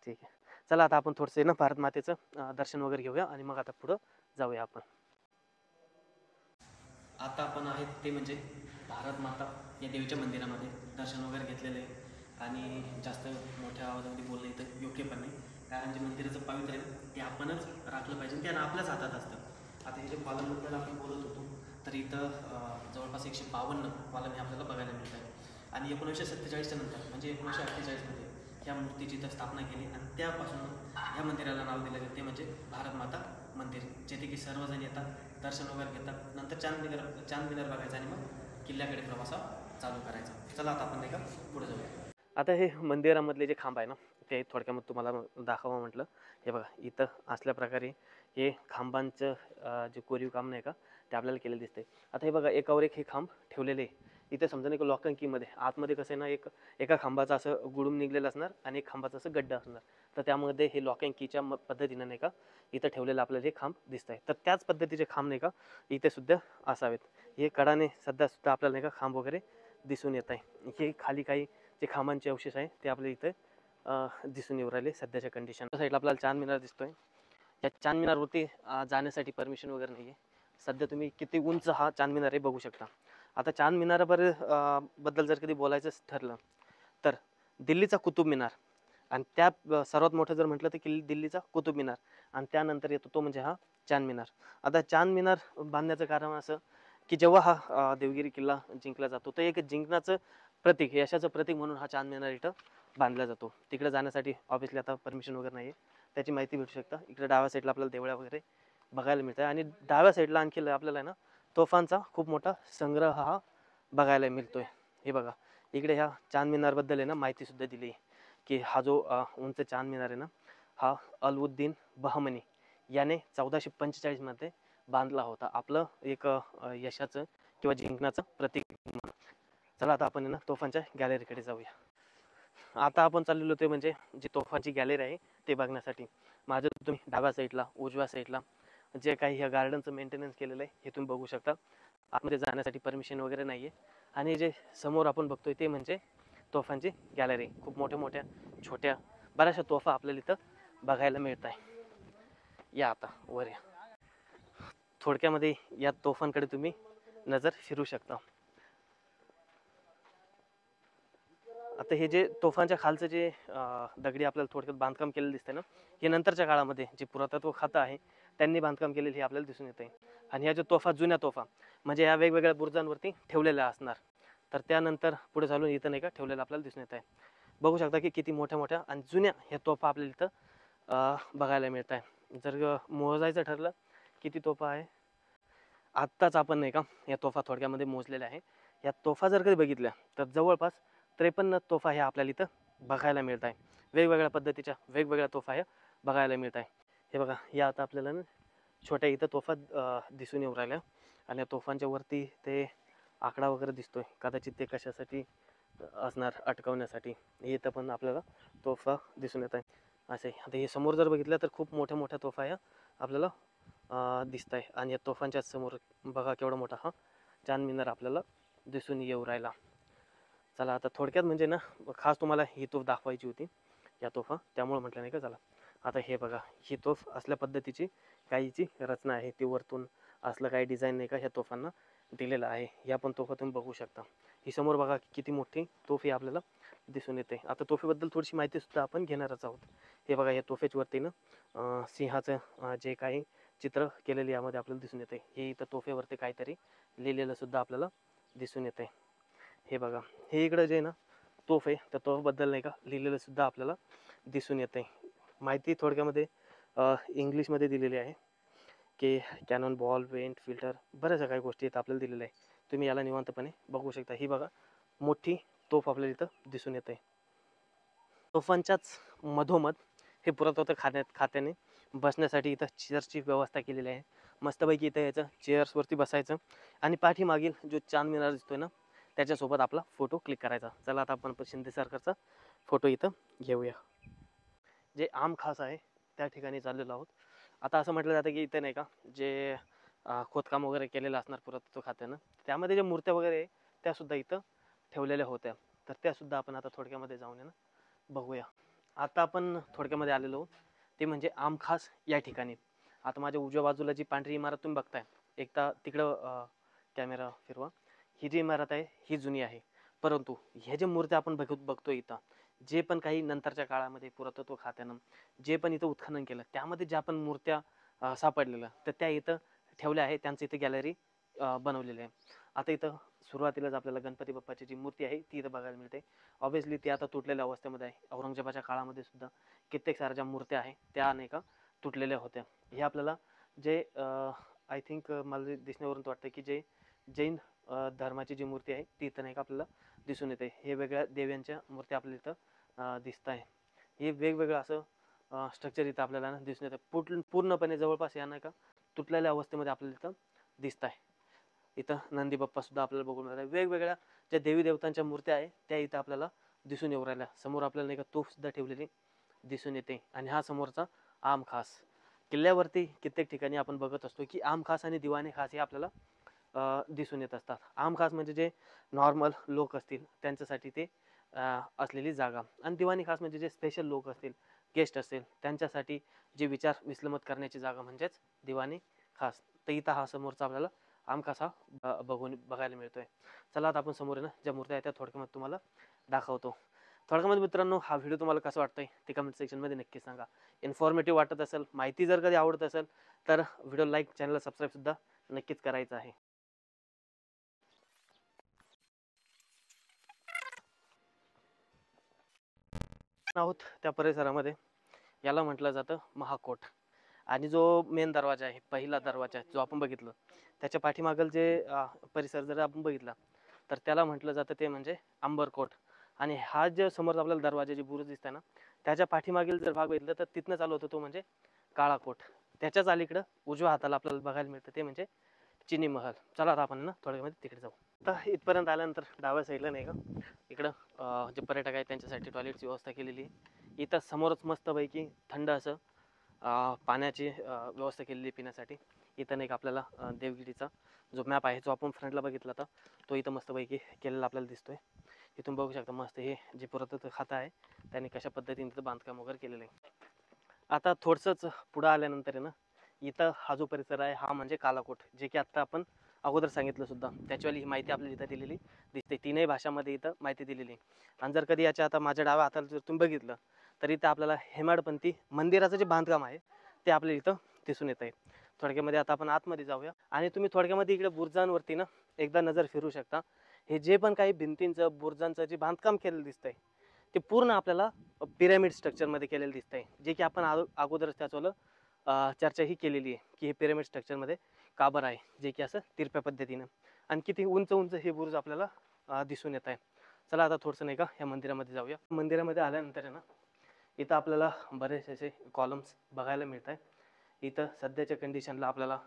ठीक आहे. चला आता आपण थोडंसं ना भारत मातेचं दर्शन वगैरे घेऊया आणि मग आता पुढं जाऊया आपण. आता आपण आहेत ते म्हणजे भारत माता या देवीच्या मंदिरामध्ये दर्शन वगैरे घेतलेलं आहे. आणि जास्त मोठ्या आवाजामध्ये बोलणं इथं योग्य पण नाही, कारण जे मंदिराचं पावित्र्य आहे ते आपणच राखलं पाहिजे, ते आपल्याच हातात असतं. आता हे जे कॉलमबद्दल आपण बोलत होतो तर इथं जवळपास 152 कॉलम हे आपल्याला बघायला मिळत आहे. आणि 1947च्या नंतर म्हणजे 1948मध्ये ह्या मूर्तीची इथं स्थापना केली आणि त्यापासून ह्या मंदिराला नाव दिलं गेलं ते म्हणजे भारत माता मंदिर, जेथे की सर्वजण येतात, दर्शन वगैरे घेतात, नंतर चांद मिनार बघायचा आणि मग किल्ल्याकडे प्रवास चालू करायचा. चला आता आपण नाही का पुढे जाऊया. आता हे मंदिरामधले जे खांब आहे ना, ते थोडक्यामध्ये तुम्हाला दाखवा म्हटलं. हे बघा, इथं असल्या प्रकारे हे खांबांचं जे कोरीव काम नाही का ते आपल्याला केलेलं दिसते. आता हे बघा, एकावर एक हे खांब ठेवलेले आहे. इथे समजा नाही का लॉक अँड कीमध्ये आतमध्ये कसं आहे ना, एका खांबाचं असं गुडूम निघलेलं असणार आणि एक खांबाचं असं गड्डा असणार. तर त्यामध्ये हे लॉक अँड कीच्या पद्धतीनं नाही का इथं ठेवलेलं आपल्याला हे खांब दिसत आहे. तर त्याच पद्धतीचे खांब नाही का इथे सुद्धा असावेत. हे कडाने सुद्धा आपल्याला नाही का खांब वगैरे दिसून येत आहे. हे खाली काही जे खांबांचे अवशेष आहे ते आपल्या इथे दिसून येऊ राहिले सध्याच्या कंडिशन. साईडला आपल्याला चांद मिनार दिसतोय. या चांद मिनारवरती जाण्यासाठी परमिशन वगैरे नाही आहे. सध्या तुम्ही किती उंच हा चांद मिनार आहे बघू शकता. आता चांद मिनाराबद्दल जर कधी बोलायचं ठरलं तर दिल्लीचा कुतुब मिनार आणि त्या सर्वात मोठं जर म्हटलं तर दिल्लीचा कुतुब मिनार आणि त्यानंतर येतो तो म्हणजे हा चांद मिनार. आता चांद मिनार बांधण्याचं कारण असं की जेव्हा हा देवगिरी किल्ला जिंकला जातो तर एक जिंकण्याचं प्रतीक, यशाचं प्रतीक म्हणून हा चांद मिनार इथं बांधला जातो. तिकडे जाण्यासाठी ऑब्व्हियसली आता परमिशन वगैरे नाही आहे, त्याची माहिती भेटू शकता. इकडे डाव्या साईडला आपल्याला देवळ्या वगैरे बघायला मिळतं आणि डाव्या साईडला आणखी आपल्याला आहे ना तोफांचा खूप मोठा संग्रह हा बघायला मिळतोय. हे बघा, इकडे ह्या चांद मिनारबद्दल आहे ना माहिती सुद्धा दिली आहे की हा जो उंच चांद मिनार आहे ना, हा अलउद्दीन बहमनी याने 1445 मध्ये बांधला होता, आपलं एक यशाचं किंवा जिंकण्याचं प्रतीक. चला आता आपण ना तोफांच्या गॅलरीकडे जाऊया. आता आपण चाललेलो होतो म्हणजे जी तोफांची गॅलरी आहे ते बघण्यासाठी. माझ्या तुम्ही डाव्या साईडला उजव्या साईडला जे काही ह्या गार्डनचं मेंटेनन्स केलेलं आहे हे तुम्ही बघू शकता. आतमध्ये जाण्यासाठी परमिशन वगैरे नाही आहे. आणि जे समोर आपण बघतोय ते म्हणजे तोफांची गॅलरी. खूप मोठ्या मोठ्या छोट्या बऱ्याचशा तोफा आपल्याला इथं बघायला मिळत आहे. या आता वर या. थोडक्यामध्ये या तोफांकडे तुम्ही नजर फिरू शकता. आता हे जे तोफांच्या खालचं जे दगडी आपल्याला थोडक्यात बांधकाम केलेलं दिसतंय ना, हे नंतरच्या काळामध्ये जे पुरातत्व खातं आहे त्यांनी बांधकाम केलेलं हे आपल्याला दिसून येत आहे. आणि ह्या ज्या तोफा जुन्या तोफा म्हणजे ह्या वेगवेगळ्या बुरुजांवरती ठेवलेल्या असणार. तर त्यानंतर पुढे चालून इथं नाही का ठेवलेलं आपल्याला दिसून येत आहे. बघू शकता की किती मोठ्या मोठ्या आणि जुन्या ह्या तोफा आपल्याला इथं बघायला मिळत आहे. जर मोजायचं ठरलं किती तोफा आहे, आत्ताच आपण नाही का या तोफा थोडक्यामध्ये मोजलेल्या आहे. या तोफा जर कधी बघितल्या तर जवळपास 53 तोफा ह्या आपल्याला इथं बघायला मिळत आहे. वेगवेगळ्या पद्धतीच्या वेगवेगळ्या तोफा ह्या बघायला मिळत आहे. हे बघा, या आता आपल्याला ना छोट्या इथं तोफा दिसून येऊ राहिल्या आणि या तोफांच्या वरती ते आकडा वगैरे दिसतोय. कदाचित ते कशासाठी असणार, अटकवण्यासाठी. इथं पण आपल्याला तोफा दिसून येत आहे. असे आता हे समोर जर बघितलं तर खूप मोठ्या मोठ्या तोफा ह्या आपल्याला दिसत आहे. आणि या तोफांच्या समोर बघा केवढा मोठा हा चांद मिनार आपल्याला दिसून येऊ राहिला. चला आता थोडक्यात म्हणजे ना खास तुम्हाला ही तोफ दाखवायची होती या तोफा, त्यामुळे म्हटलं नाही का. चला आता हे बघा, ही तोफ असल्या पद्धतीची काहीची रचना आहे. ती वरतून असलं काही डिझाईन नाही का ह्या तोफांना दिलेलं आहे. ह्या पण तोफा तुम्ही बघू शकता. ही समोर बघा किती मोठी तोफ ही आपल्याला दिसून येते. आता तोफेबद्दल थोडीशी माहिती सुद्धा आपण घेणारच आहोत. हे बघा, या तोफेच्या वरती ना सिंहाचं जे काही चित्र केलेलं यामध्ये आपल्याला दिसून येते. हे इथं तोफेवरती काहीतरी लिहिलेलं सुद्धा आपल्याला दिसून येते. हे बघा, हे इकडं जे ना तोफ आहे त्या तोफबद्दल नाही का लिहिलेलं सुद्धा आपल्याला दिसून येते. माहिती थोडक्यामध्ये इंग्लिशमध्ये दिलेली आहे की कॅनॉन बॉल, वेंट, फिल्टर, बऱ्याचशा काही गोष्टी इथं आपल्याला दिलेल्या आहे. तुम्ही याला निवांतपणे बघू शकता. ही बघा मोठी तोफ आपल्याला इथं दिसून येते. तोफांच्याच मधोमध हे पुरातत्व खात्याने बसण्यासाठी इथं चेअर्सची व्यवस्था केलेली आहे. मस्तपैकी इथं यायचं, चेअर्सवरती बसायचं आणि पाठीमागील जो चांद मिनार दिसतोय ना त्याच्यासोबत आपला फोटो क्लिक करायचा. चला आता आपण शिंदे सरकारचा फोटो इथं घेऊया. जे आम खास आहे त्या ठिकाणी चाललेलो आहोत. आता असं म्हटलं जातं की इथे नाही का जे खोदकाम वगैरे केलेलं असणार पुरातत्व खात्यानं, त्यामध्ये ज्या मूर्त्या वगैरे आहे त्यासुद्धा इथं ठेवलेल्या होत्या. तर त्यासुद्धा आपण आता थोडक्यामध्ये जाऊन आहे ना बघूया. आता आपण थोडक्यामध्ये आलेलो आहोत ते म्हणजे आम खास या ठिकाणी. आता माझ्या उजव्या बाजूला जी पांढरी इमारत तुम्ही बघताय, एकदा तिकडं कॅमेरा फिरवा. ही जी इमारत आहे ही जुनी आहे, परंतु ह्या ज्या मूर्त्या आपण बघतोय इथं, जे पण काही नंतरच्या काळामध्ये पुरातत्व खात्यानं जे पण इथं उत्खनन केलं त्यामध्ये ज्या पण मूर्त्या सापडलेल्या तर त्या इथं ठेवल्या आहे. त्यांचं इथं गॅलरी बनवलेली आहे. आता इथं सुरुवातीलाच आपल्याला गणपती बाप्पाची जी मूर्ती आहे ती इथं बघायला मिळते. ऑब्व्हियसली ती आता तुटलेल्या अवस्थेमध्ये आहे. औरंगजेबाच्या काळामध्ये सुद्धा कित्येक साऱ्या ज्या मूर्त्या आहेत त्या नाही का तुटलेल्या होत्या. हे आपल्याला जे आय थिंक मला दिसण्यावरून वाटतं की जे जैन धर्माची जी मूर्ती आहे ती इथं नाही का आपल्याला दिसून येते. हे वेगळ्या देव्यांच्या मूर्ती आपल्याला इथं दिसत आहे. हे वेगवेगळं असं स्ट्रक्चर इथं आपल्याला ना दिसून येतं. पूर्णपणे जवळपास या नाही का तुटलेल्या अवस्थेमध्ये आपल्याला इथं दिसत आहे. इथं नंदी बाप्पा सुद्धा आपल्याला बघून मिळाला. वेगवेगळ्या ज्या देवी देवतांच्या मूर्त्या आहे त्या इथं आपल्याला दिसून येऊ राहिल्या. समोर आपल्याला नाही का तोफ सुद्धा ठेवलेली दिसून येते. आणि हा समोरचा आम खास किल्ल्यावरती कित्येक ठिकाणी आपण बघत असतो की आम खास आणि दिवाने खास हे आपल्याला दिसून येत असतात. आम खास म्हणजे जे नॉर्मल लोक असतील त्यांच्यासाठी ते असलेली जागा, आणि दिवाणी खास म्हणजे जे स्पेशल लोक असतील, गेस्ट असतील, त्यांच्यासाठी जे विचार विश्लेमत करण्याची जागा म्हणजेच दिवाणी खास. तर इथं हा समोरचा आपल्याला आम खास हा बघायला मिळतोय. चला आता आपण समोर आहे ना ज्या मूर्त्या आहेत त्या थोडक्यामध्ये तुम्हाला दाखवतो. थोडक्यामध्ये मित्रांनो हा व्हिडिओ तुम्हाला कसा वाटतोय ते कमेंट सेक्शनमध्ये नक्की सांगा. इन्फॉर्मेटिव्ह वाटत असेल, माहिती जर कधी आवडत असेल तर व्हिडिओ लाईक, चॅनलला सबस्क्राईब सुद्धा नक्कीच करायचं आहे. आहोत त्या परिसरामध्ये, याला म्हटलं जातं महाकोट. आणि जो मेन दरवाजा आहे, पहिला दरवाजा जो आपण बघितलं, त्याच्या पाठीमागल जे परिसर जर आपण बघितला तर त्याला म्हटलं जातं ते म्हणजे अंबरकोट. आणि हा जो समोर आपल्याला दरवाजा जी बुरुज दिसतंय ना त्याच्या पाठीमागील जर भाग बघितलं तर तिथनं चालू होतो तो म्हणजे काळा कोट. त्याच्याच अलीकडं उजव्या हाताला आपल्याला बघायला मिळतं ते म्हणजे चिनी महल. चला आता आपण ना थोड्या वेळामध्ये तिकडे जाऊ. आता इथपर्यंत आल्यानंतर डाव्या साईडला नाही का इकडं जे पर्यटक आहेत त्यांच्यासाठी टॉयलेटची व्यवस्था केलेली आहे. इथं समोरच मस्तपैकी थंड असं पाण्याची व्यवस्था केलेली पिण्यासाठी. इथं नाही का आपल्याला देवगिरीचा जो मॅप आहे जो आपण फ्रंटला बघितला होता तो इथं मस्तपैकी केलेला आपल्याला दिसतोय. इथून बघू शकता मस्त हे जे पुरातत्व खातं आहे त्यांनी कशा पद्धतीने इथं बांधकाम वगैरे केलेलं आहे. आता थोडंसंच पुढं आल्यानंतर आहे ना इथं हा जो परिसर आहे हा म्हणजे कालाकोट, जे की आत्ता आपण अगोदर सांगितलं सुद्धा. त्याच्यावाली ही माहिती आपल्याला इथं दिलेली दिसते. तीनही भाषांमध्ये इथं माहिती दिलेली आहे. आणि जर कधी याच्या आता माझ्या डाव्या हाताला जर तुम्ही बघितलं तर इथं आपल्याला हेमाडपंथी मंदिराचं जे बांधकाम आहे ते आपल्याला इथं दिसून येत आहे. थोडक्यामध्ये आता आपण आतमध्ये जाऊया आणि तुम्ही थोडक्यामध्ये इकडे बुर्जांवरती ना एकदा नजर फिरू शकता. हे जे पण काही भिंतींचं बुर्जांचं जे बांधकाम केलेलं दिसतंय ते पूर्ण आपल्याला पिरॅमिड स्ट्रक्चरमध्ये केलेलं दिसतंय, जे की आपण अगोदरच त्याचं चर्चा ही केलेली आहे की हे पिरॅमिड स्ट्रक्चरमध्ये का बरं आहे, जे की असं तिरप्या पद्धतीनं. आणि किती उंच उंच हे बुरुज आपल्याला दिसून येत आहे. चला आता थोडंसं नाही का ह्या मंदिरामध्ये जाऊया. मंदिरामध्ये आल्यानंतर आहे ना इथं आपल्याला बरेच असे कॉलम्स बघायला मिळत आहे. इथं सध्याच्या कंडिशनला आपल्याला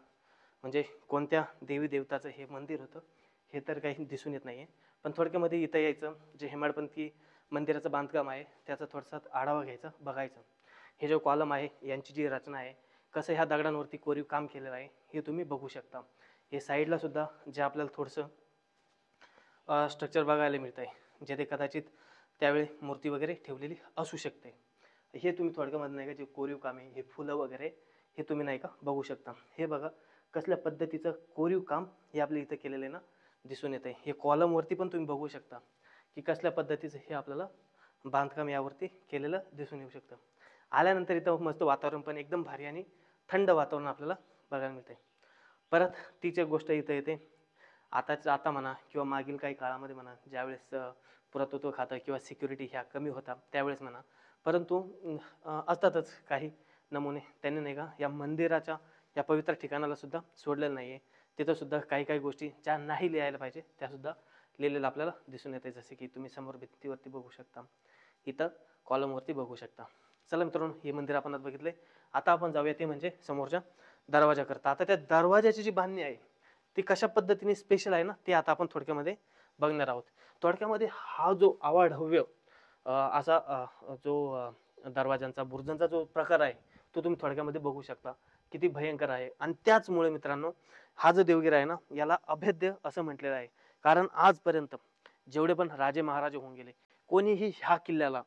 म्हणजे कोणत्या देवी देवताचं हे मंदिर होतं हे तर काही दिसून येत नाही आहे. पण थोडक्यामध्ये इथं यायचं, जे हेमाडपंथी मंदिराचं बांधकाम आहे त्याचा थोडासा आढावा घ्यायचा, बघायचं. हे जो कॉलम आहे यांची जी रचना आहे, कसं ह्या दगडांवरती कोरीव काम केलेलं आहे हे तुम्ही बघू शकता. हे साईडला सुद्धा जे आपल्याला थोडंसं स्ट्रक्चर बघायला मिळत आहे, जे ते कदाचित त्यावेळी मूर्ती वगैरे ठेवलेली असू शकते. हे तुम्ही थोडक्यामध्ये नाही का जे कोरीव काम आहे, हे फुलं वगैरे हे तुम्ही नाही का बघू शकता. हे बघा कसल्या पद्धतीचं कोरीव काम हे आपल्या इथं केलेलं आहे ना दिसून येत आहे. हे कॉलमवरती पण तुम्ही बघू शकता की कसल्या पद्धतीचं हे आपल्याला बांधकाम यावरती केलेलं दिसून येऊ शकतं. आल्यानंतर इथं मस्त वातावरण पण एकदम भारी आणि थंड वातावरण आपल्याला बघायला मिळते. परत तीच एक गोष्ट इथं येते, आता म्हणा किंवा मागील काही काळामध्ये म्हणा, ज्यावेळेस पुरातत्व खातं किंवा सिक्युरिटी ह्या कमी होता त्यावेळेस म्हणा, परंतु असतातच काही नमुने त्यांनी नाही का या मंदिराच्या या पवित्र ठिकाणाला सुद्धा सोडलेलं नाही आहे. तिथं सुद्धा काही काही गोष्टी ज्या नाही लिहायला पाहिजे त्यासुद्धा लिहिलेलं आपल्याला दिसून येते. जसे की तुम्ही समोर भिंतीवरती बघू शकता, इथं कॉलमवरती बघू शकता. चला मित्रांनो हे मंदिर आपण बघितले. आता आपण जाऊया ते म्हणजे समोरच्या दरवाजा करता. आता त्या दरवाजाची जी बांधणी आहे ती कशा पद्धतीने स्पेशल आहे ना ते आता आपण थोडक्यामध्ये बघणार आहोत. थोडक्यामध्ये हा जो अवाढव्य असा जो दरवाजांचा बुरुजांचा जो प्रकार आहे तो तुम्ही थोडक्यामध्ये बघू शकता किती भयंकर आहे. आणि त्याचमुळे मित्रांनो हा जो देवगिरी आहे ना याला अभेद्य असं म्हटलेलं आहे. कारण आजपर्यंत जेवढे पण राजे महाराजे होऊन गेले कोणीही ह्या किल्ल्याला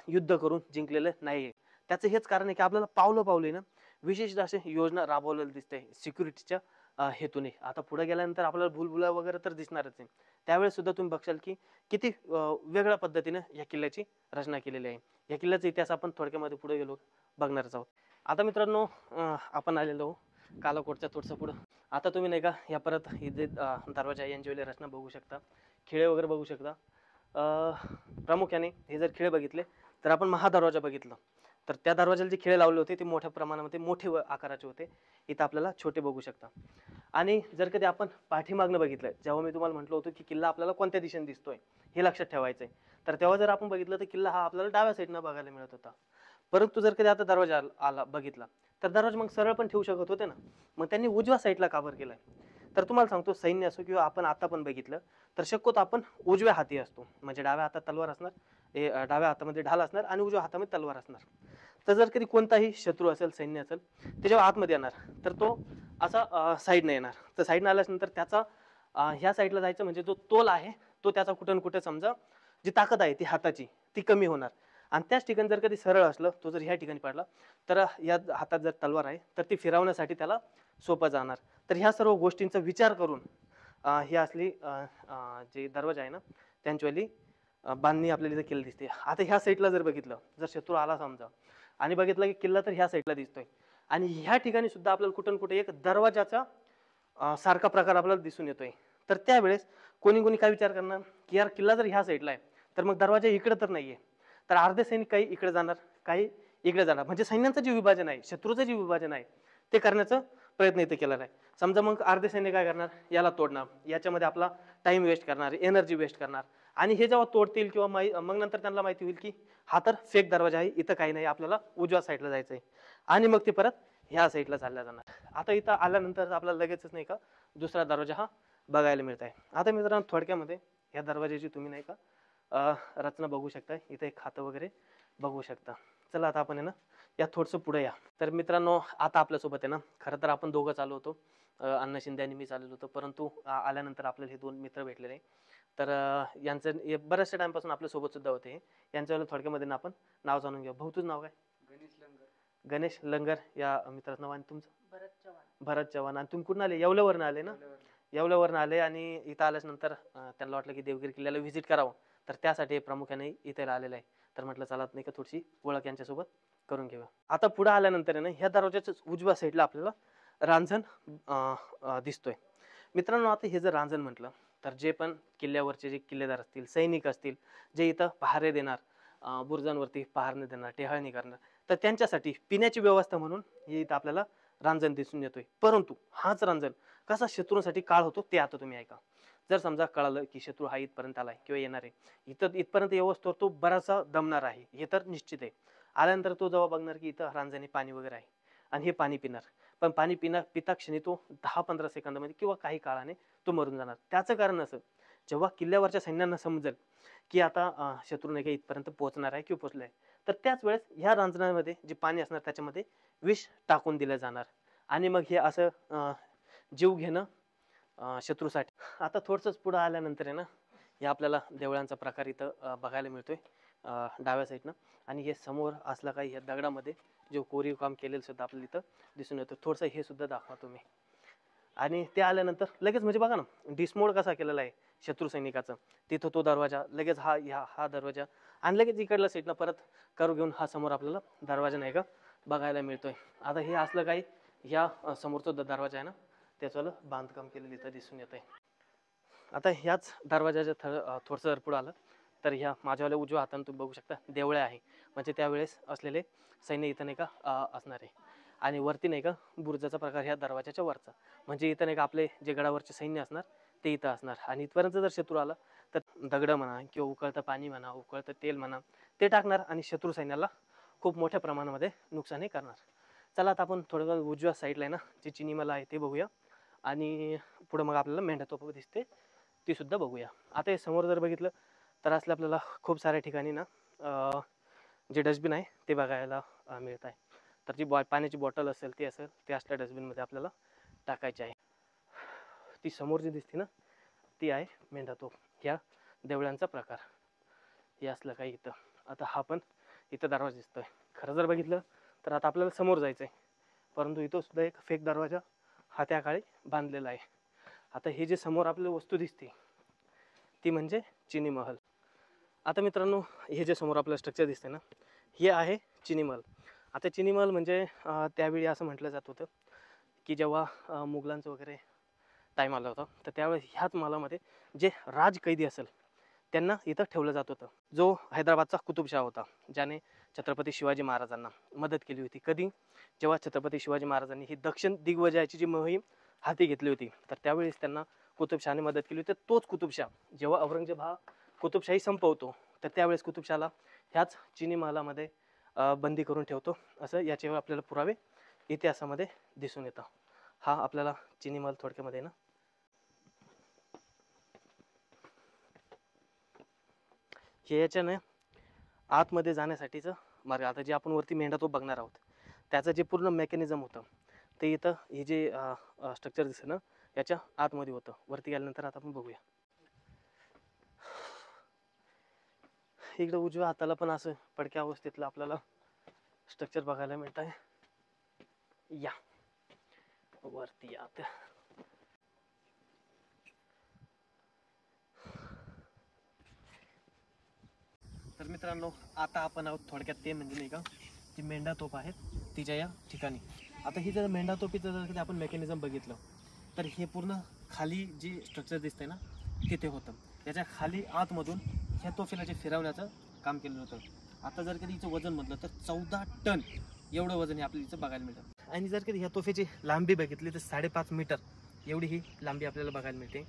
युद्ध करून जिंकलेलं नाहीये. त्याचं हेच कारण आहे की आपल्याला पावलं पावले ना विशेष असे योजना राबवलेली दिसते सिक्युरिटीच्या हेतूने. आता पुढे गेल्यानंतर आपल्याला भूलभुला वगैरे तर दिसणारच आहे. त्यावेळेस सुद्धा तुम्ही बघशाल की किती वेगळ्या पद्धतीने या किल्ल्याची रचना केलेली आहे. या किल्ल्याचा इतिहास आपण थोडक्यामध्ये पुढे गेलो बघणारच आहोत. आता मित्रांनो आपण आलेलो कालाकोटच्या थोडंसं पुढं. आता तुम्ही नाही का या परत ही जे दरवाजा आहे यांची रचना बघू शकता, खिळे वगैरे बघू शकता. प्रामुख्याने हे जर खिळे बघितले तर आपण महादरवाजा बघितलं तर त्या दरवाजाला जे खिळे लावले होते ते मोठ्या प्रमाणामध्ये मोठे आकाराचे होते, इथं आपल्याला छोटे बघू शकता. आणि जर कधी आपण पाठीमागनं बघितलं, जेव्हा मी तुम्हाला म्हटलं होतं की किल्ला आपल्याला कोणत्या दिशेने दिसतोय हे लक्षात ठेवायचं आहे, तर तेव्हा जर आपण बघितलं तर किल्ला हा आपल्याला डाव्या साईडनं बघायला मिळत होता. परंतु जर कधी आता दरवाजा आला बघितला तर दरवाजा मग सरळ पण ठेवू शकत होते ना, मग त्यांनी उजव्या साईडला का बरं केलाय? तर तुम्हाला सांगतो, सैन्य असो किंवा आपण आता पण बघितलं तर शक्यतो आपण उजव्या हाती असतो, म्हणजे डाव्या हातात तलवार असणार, डाव्या हातामध्ये ढाल असणार आणि उजव्या हातामध्ये तलवार असणार. तर जर कधी कोणताही शत्रू असेल, सैन्य असेल, ते जेव्हा आतमध्ये येणार तर तो असा साईडने येणार. तर साईडने आल्यानंतर त्याचा ह्या साईडला जायचं म्हणजे जो तोल आहे तो त्याचा कुठं कुठे समजा जी ताकद आहे ती हाताची ती कमी होणार. आणि त्याच ठिकाणी जर कधी सरळ असलं, तो जर ह्या ठिकाणी पडला तर या हातात जर तलवार आहे तर ती फिरवण्यासाठी त्याला सोपं जाणार. तर ह्या सर्व गोष्टींचा विचार करून ही असली जे दरवाजा आहे ना त्यांच्यावाली बांधणी आपल्याला इथे केली दिसते. आता ह्या साईडला जर बघितलं, जर शत्रू आला समजा आणि बघितलं की किल्ला तर ह्या साईडला दिसतोय आणि ह्या ठिकाणी सुद्धा आपल्याला कुठं कुठे एक दरवाजाचा सारखा प्रकार आपल्याला दिसून येतोय. तर त्यावेळेस कोणी कोणी काय विचार करणार की यार किल्ला जर ह्या साईडला आहे तर मग दरवाजा इकडे तर नाहीये, तर अर्धे सैनिक काही इकडे जाणार, काही इकडे जाणार, म्हणजे सैन्यांचं जे विभाजन आहे, शत्रूचं जे विभाजन आहे ते करण्याचा प्रयत्न इथे केलेला आहे. समजा मग अर्धे सैनिक काय करणार, याला तोडणार, याच्यामध्ये आपला टाइम वेस्ट करणार, एनर्जी वेस्ट करणार. आणि हे जेव्हा तोडतील किंवा मग नंतर त्यांना माहिती होईल की हा तर फेक दरवाजा आहे, इथं काही नाही, आपल्याला उजव्या साईडला जायचं आहे, आणि मग ते परत ह्या साईडला चालल्या जाणार. आता इथं आल्यानंतर आपल्याला लगेचच नाही का दुसरा दरवाजा हा बघायला मिळत आहे. आता मित्रांनो थोडक्यामध्ये या दरवाजाची तुम्ही नाही का रचना बघू शकता, इथं एक खातं वगैरे बघू शकता. चला आता आपण आहे ना या थोडंसं पुढे या. तर मित्रांनो आता आपल्यासोबत आहे ना, खरं तर आपण दोघं चालू होतो, अण्णा शिंदे आणि मी चाललो होतो, परंतु आल्यानंतर आपल्याला हे दोन मित्र भेटलेले. तर यांचं बऱ्याचशा टाइमपासून आपल्या सोबत सुद्धा होते. यांच्यावर थोडक्यामध्ये आपण नाव जाणून घेऊ. भाऊ तुझं नाव काय? गणेश लंगर या मित्राचं नाव. आणि तुमचं? भरत चव्हाण. आणि तुम्ही कुठून आले? येवल्यावरून आले ना? येवल्यावरून आले. आणि इथं आल्यानंतर त्यांना वाटलं की देवगिरी किल्ल्याला व्हिजिट करावं, तर त्यासाठी प्रामुख्याने इथे आलेलं आहे. तर म्हटलं चला नाही का थोडीशी ओळख यांच्यासोबत करून घेऊया. आता पुढे आल्यानंतर ना ह्या दरवाजाच्या उजव्या साईडला आपल्याला रांजण दिसतोय. मित्रांनो आता हे जर रांजण म्हटलं तर जे पण किल्ल्यावरचे जे किल्लेदार असतील, सैनिक असतील, जे इथं पहारे देणार, बुरुजांवरती पहारणे देणार, टेहळणी करणार, तर त्यांच्यासाठी पिण्याची व्यवस्था म्हणून हे इथं आपल्याला रांजण दिसून येतोय. परंतु हाच रांजण कसा शत्रूंसाठी काळ होतो ते आता तुम्ही ऐका. जर समजा कळालं की शत्रू हा इथपर्यंत आलाय किंवा येणार आहे, इथपर्यंत येवस्तोवर तो बराचसा दमणार आहे, हे तर निश्चित आहे. आल्यानंतर तो जेव्हा बघणार की इथं रांजणी पाणी वगैरे आहे आणि हे पाणी पिणार, पण पाणी पिता क्षणी तो 10-15 सेकंदामध्ये किंवा काही काळाने तो मरून जाणार. त्याचं कारण असं, जेव्हा किल्ल्यावरच्या सैन्यांना समजेल की आता शत्रू नाही का इथपर्यंत पोहोचणार आहे किंवा पोहोचलाय, तर त्याच वेळेस ह्या रांजणामध्ये जे पाणी असणार त्याच्यामध्ये विष टाकून दिलं जाणार. आणि मग हे असं जीव घेणं शत्रूसाठी. आता थोडंसंच पुढं आल्यानंतर आहे ना, हे आपल्याला देवळांचा प्रकार इथं बघायला मिळतोय डाव्या साईडनं. आणि हे समोर असला काही या दगडामध्ये जे कोरीव काम केलेलं सुद्धा आपल्याला इथं दिसून येतं. थोडंसं हे सुद्धा दाखवा तुम्ही. आणि ते आल्यानंतर लगेच म्हणजे बघा ना डिसमोड कसा केलेला आहे शत्रू सैनिकाचं. तिथं तो दरवाजा लगेच हा दरवाजा, आणि लगेच इकडल्या साईडनं परत करू घेऊन हा समोर आपल्याला दरवाजा नाही का बघायला मिळतोय. आता हे असलं काही ह्या समोरचा दरवाजा आहे ना त्याचं बांधकाम केलेलं इथं दिसून येत आहे. आता ह्याच दरवाजाच्या थोडंसं जर पुढं आलं तर ह्या माझ्यावाल्या उजव्या हाताने तुम्ही बघू शकता देवळे आहे, म्हणजे त्यावेळेस असलेले सैन्य इथं नाही का असणार आहे. आणि वरती नाही का बुरुजाचा प्रकार ह्या दरवाजाच्या वरचा, म्हणजे इथं नाही का आपले जे गडावरचे सैन्य असणार ते इथं असणार. आणि इथपर्यंत जर शत्रू आला तर दगड म्हणा किंवा उकळतं पाणी म्हणा, उकळतं तेल म्हणा, ते टाकणार आणि शत्रू सैन्याला खूप मोठ्या प्रमाणामध्ये नुकसानही करणार. चला आता आपण थोडं उजव्या साईडला आहे ना जी चिनीमाला आहे ते बघूया, आणि पुढं मग आपल्याला मेंढ्यातोप दिसते ती सुद्धा बघूया. आता हे समोर जर बघितलं तर असले आपल्याला खूप साऱ्या ठिकाणी ना जे डस्टबिन आहे ते बघायला मिळत आहे. तर जी पाण्याची बॉटल असेल ती असेल ती असल्या डस्टबिनमध्ये आपल्याला टाकायची आहे. ती समोर जी दिसते ना ती आहे मेंढातोप, ह्या देवळांचा प्रकार. हे असलं काही इथं. आता हा पण इथं दरवाजा दिसतोय. खरं जर बघितलं तर आता आपल्याला समोर जायचं आहे, परंतु इथं सुद्धा एक फेक दरवाजा हा त्या काळी बांधलेला आहे. आता हे जे समोर आपल्याला वस्तू दिसते ती म्हणजे चिनी महल. आता मित्रांनो हे जे समोर आपलं स्ट्रक्चर दिसते ना हे आहे चिनी महल. आता चिनी महल म्हणजे त्यावेळी असं म्हटलं जात होतं की जेव्हा मुघलांचं वगैरे टाईम आला होता तर त्यावेळेस ह्याच महलामध्ये जे राजकैदी असेल त्यांना इथं ठेवलं जात होतं. जो हैदराबादचा कुतुबशाह होता, ज्याने छत्रपती शिवाजी महाराजांना मदत केली होती. कधी? जेव्हा छत्रपती शिवाजी महाराजांनी ही दक्षिण दिग्विजयाची जी मोहीम हाती घेतली होती, तर त्यावेळेस त्यांना कुतुबशहाने मदत केली होती. तोच कुतुबशाह जेव्हा औरंगजेब हा कुतुबशाही संपवतो, तर त्यावेळेस कुतुबशहाला ह्याच चिनी महालामध्ये बंदी करून ठेवतो, असं याच्यावर आपल्याला पुरावे इतिहासामध्ये दिसून येतं. हा आपल्याला चिनी महल थोडक्यामध्ये ना हे याच्याने आतमध्ये जाण्यासाठीचं मार्ग. आता जे आपण वरती मेंढा बघणार आहोत, त्याचं जे पूर्ण मेकॅनिझम होतं ते इथं हे जे स्ट्रक्चर दिसतं ना, याच्या आतमध्ये होतं. वरती गेल्यानंतर आता आपण बघूया. इकडं उजव्या हाताला पण असं पडक्या अवस्थेतलं आपल्याला स्ट्रक्चर बघायला मिळत आहे. या वरती आत तर मित्रांनो, आता आपण आहोत थोडक्यात ते म्हणजे नाही का, जी मेंढा तोफ आहेत तिच्या या ठिकाणी. आता ही जर मेंढा तोफीचं जर आपण मेकॅनिझम बघितलं, तर हे पूर्ण खाली जी स्ट्रक्चर दिसतंय ना, तिथे होतं. त्याच्या खाली आतमधून ह्या तोफीला जे फिरवण्याचं काम केलेलं होतं. आता जर कधी हिचं वजन म्हटलं तर 14 टन एवढं वजन हे आपल्याला इथं बघायला मिळतं. आणि जर कधी ह्या तोफेची लांबी बघितली तर 5.5 मीटर एवढी ही लांबी आपल्याला बघायला मिळते.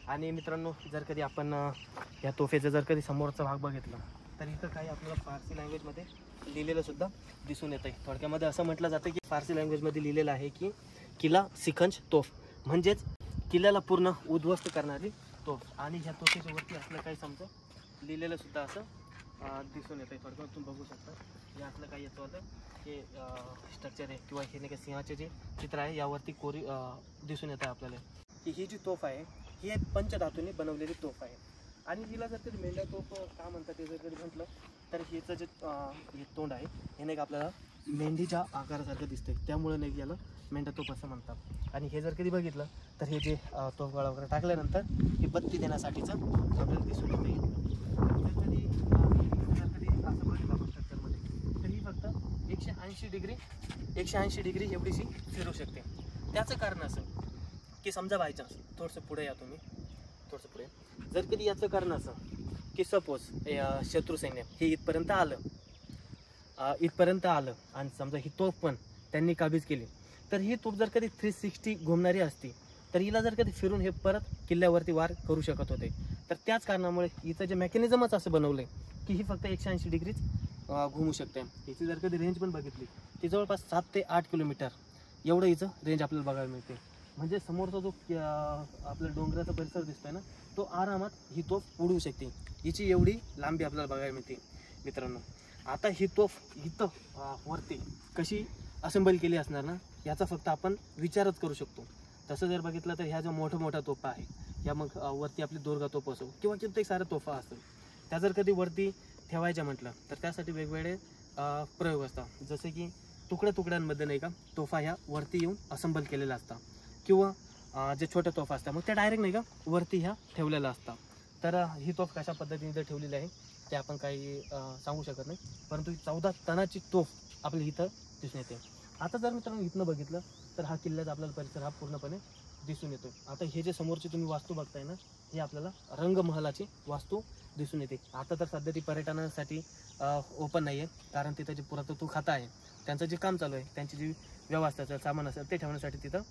आणि मित्रांनो, जर कधी आपण ह्या तोफेचा जर कधी समोरचा भाग बघितला, तर इथं काही आपल्याला फारसी लँग्वेजमध्ये लिहिलेलं सुद्धा दिसून येतं आहे. थोडक्यामध्ये असं म्हटलं जातं की फारसी लँग्वेजमध्ये लिहिलेलं आहे की किला सिकंज तोफ, म्हणजेच किल्ल्याला पूर्ण उद्ध्वस्त करणारी तोफ. आणि ह्या तोफेच्या वरती असलं काही समजा लिहिलेलं सुद्धा असं दिसून येतं आहे. थोडक्यात तुम्ही बघू शकता. हे असलं काही येतं होतं हे स्ट्रक्चर आहे किंवा हे नाही का सिंहाचे जे चित्र आहे यावरती कोरी दिसून येतं आहे आपल्याला की ही जी तोफ आहे ही पंचधातूने बनवलेली तोफ आहे. आणि हिला जर कधी मेंढा तोफ का म्हणतात ते जर कधी म्हटलं, तर हिचं जे हे तोंड आहे हे नाही का आपल्याला मेंढीच्या आकारासारखं दिसतंय, त्यामुळे नाही याला मेंढा तोफ असं म्हणतात. आणि हे जर कधी बघितलं तर हे जे तोफगोळा वगैरे टाकल्यानंतर हे बत्ती देण्यासाठीचं आपल्याला दिसून येतं. जर कधी असं बघितलं आपण स्ट्रक्चरमध्ये, तर ही फक्त 180 डिग्री एवढीशी फिरू शकते. त्याचं कारण असं की समजा बाय चान्स थोडंसं पुढे या तुम्ही, थोडंसं पुढे, जर कधी याचं कारण असं की सपोज शत्रू सैन्य हे इथपर्यंत आलं आणि समजा ही तोफ पण त्यांनी काबीज केली, तर ही तोफ जर कधी 360 घुमणारी असती तर हिला जर कधी फिरून हे परत किल्ल्यावरती वार करू शकत होते. तर त्याच कारणामुळे हिचं जे मेकॅनिझमच असं बनवलं आहे की ही फक्त 180 डिग्रीच घुमू शकते. हिची जर कधी रेंज पण बघितली ती जवळपास 7 ते 8 किलोमीटर एवढं हिचं रेंज आपल्याला बघायला मिळते. म्हणजे समोरचा जो आपल्या डोंगराचा परिसर दिसतोय ना, तो आरामात ही तोफ उडवू शकते. हिची एवढी लांबी आपल्याला बघायला मिळते मित्रांनो. आता ही तोफ इथं वरती कशी असेंबल केली असणार ना, याचा फक्त आपण विचारच करू शकतो. तसं जर बघितलं तर ह्या ज्या मोठ्या तोफा आहे या मग वरती आपली दुर्गा तोफ असो किंवा कित्येक साऱ्या तोफा असतील, त्या जर कधी वरती ठेवायच्या म्हटलं तर त्यासाठी वेगवेगळे प्रयोग असतात. जसे की तुकड्यांमध्ये नाही का तोफा ह्या वरती येऊन असेंबल केलेल्या असतात, किंवा जे छोट्या तोफा असतात मग त्या डायरेक्ट नाही का वरती ह्या ठेवलेल्या असतात. तर ही तोफ कशा पद्धतीने जर ठेवलेली आहे ते आपण काही सांगू शकत नाही, परंतु 14 टनाची तोफ आपल्या इथं दिसून येते. आता जर मित्रांनो इथनं बघितलं तर हा किल्ल्याचा आपल्याला परिसर हा पूर्णपणे दिसून येतो. आता हे जे समोरची तुम्ही वास्तू बघताय ना, हे आपल्याला रंगमहलाची वास्तू दिसून येते. आता तर सध्या ती पर्यटनासाठी ओपन नाही आहे, कारण तिथं जे पुरातत्व खातं आहे त्यांचं जे काम चालू आहे, त्यांची जी व्यवस्था सामान असेल ते ठेवण्यासाठी तिथं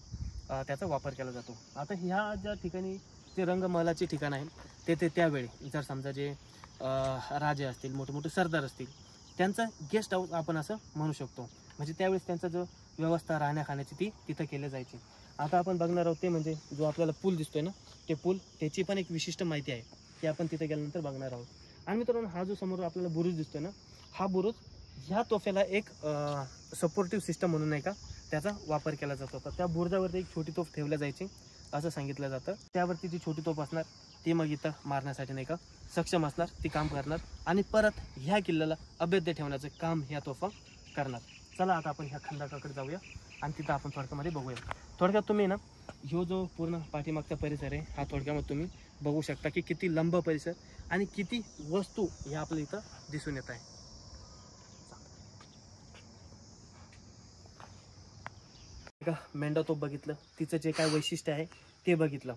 त्याचा वापर केला जातो. आता ह्या ज्या ठिकाणी जे रंगमहलाचे ठिकाण आहे ते त्यावेळी जर समजा जे राजे असतील, मोठे सरदार असतील, त्यांचं गेस्ट हाऊस आपण असं म्हणू शकतो. म्हणजे त्यावेळेस त्यांचा जो व्यवस्था राहण्या खाण्याची ती तिथं केली जायची. आता आपण बघणार आहोत ते म्हणजे जो आपल्याला पूल दिसतोय ना, ते पूल त्याची पण एक विशिष्ट माहिती आहे की आपण तिथे गेल्यानंतर बघणार आहोत. आणि मित्रांनो, हा जो समोर आपल्याला बुरुज दिसतोय ना, हा बुरुज ह्या तोफ्याला एक सपोर्टिव्ह सिस्टम म्हणून नाही का त्याचा वापर केला जात होता. त्या बुरुजावरती एक छोटी तोफ ठेवल्या जायची असं सांगितलं जातं. त्यावरती जी छोटी तोफ असणार ती मग इथं मारण्यासाठी नाही का सक्षम असणार, ती काम करणार आणि परत ह्या किल्ल्याला अभेद्य ठेवण्याचं काम ह्या तोफा करणार. चला आता आपण ह्या खंडकाकडे जाऊया आणि तिथं आपण थोडक्यामध्ये बघूया. थोडक्यात तुम्ही ना ह्यो जो पूर्ण पाठीमागचा परिसर आहे हा थोडक्यामध्ये तुम्ही बघू शकता की किती लंब परिसर आणि किती वस्तू ह्या आपल्या इथं दिसून येत आहे. मेंढा तोफ बघितलं, तिचं जे काय वैशिष्ट्य आहे ते बघितलं.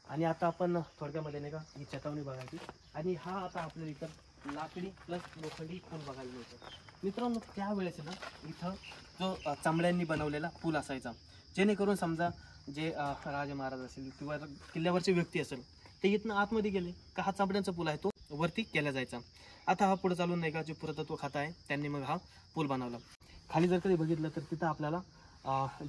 आणि आता आपण थोडक्यामध्ये नाही का ही चेतावणी बघायची, आणि हा आता आपल्याला इथं लाकडी प्लस लोखंडी पूल बघायला मिळतो. मित्रांनो, त्यावेळेस ना इथं जो चांबड्यांनी बनवलेला पूल असायचा, जेणेकरून समजा जे राजे महाराज असेल किंवा किल्ल्यावरचे व्यक्ती असेल ते इथनं आतमध्ये गेले का हा चांबड्यांचा पूल आहे तो वरती केला जायचा. आता हा पुढे चालून नाही का जे पुरातत्व खातं आहे त्यांनी मग हा पूल बनवला. खाली जर कधी बघितलं तर तिथं आपल्याला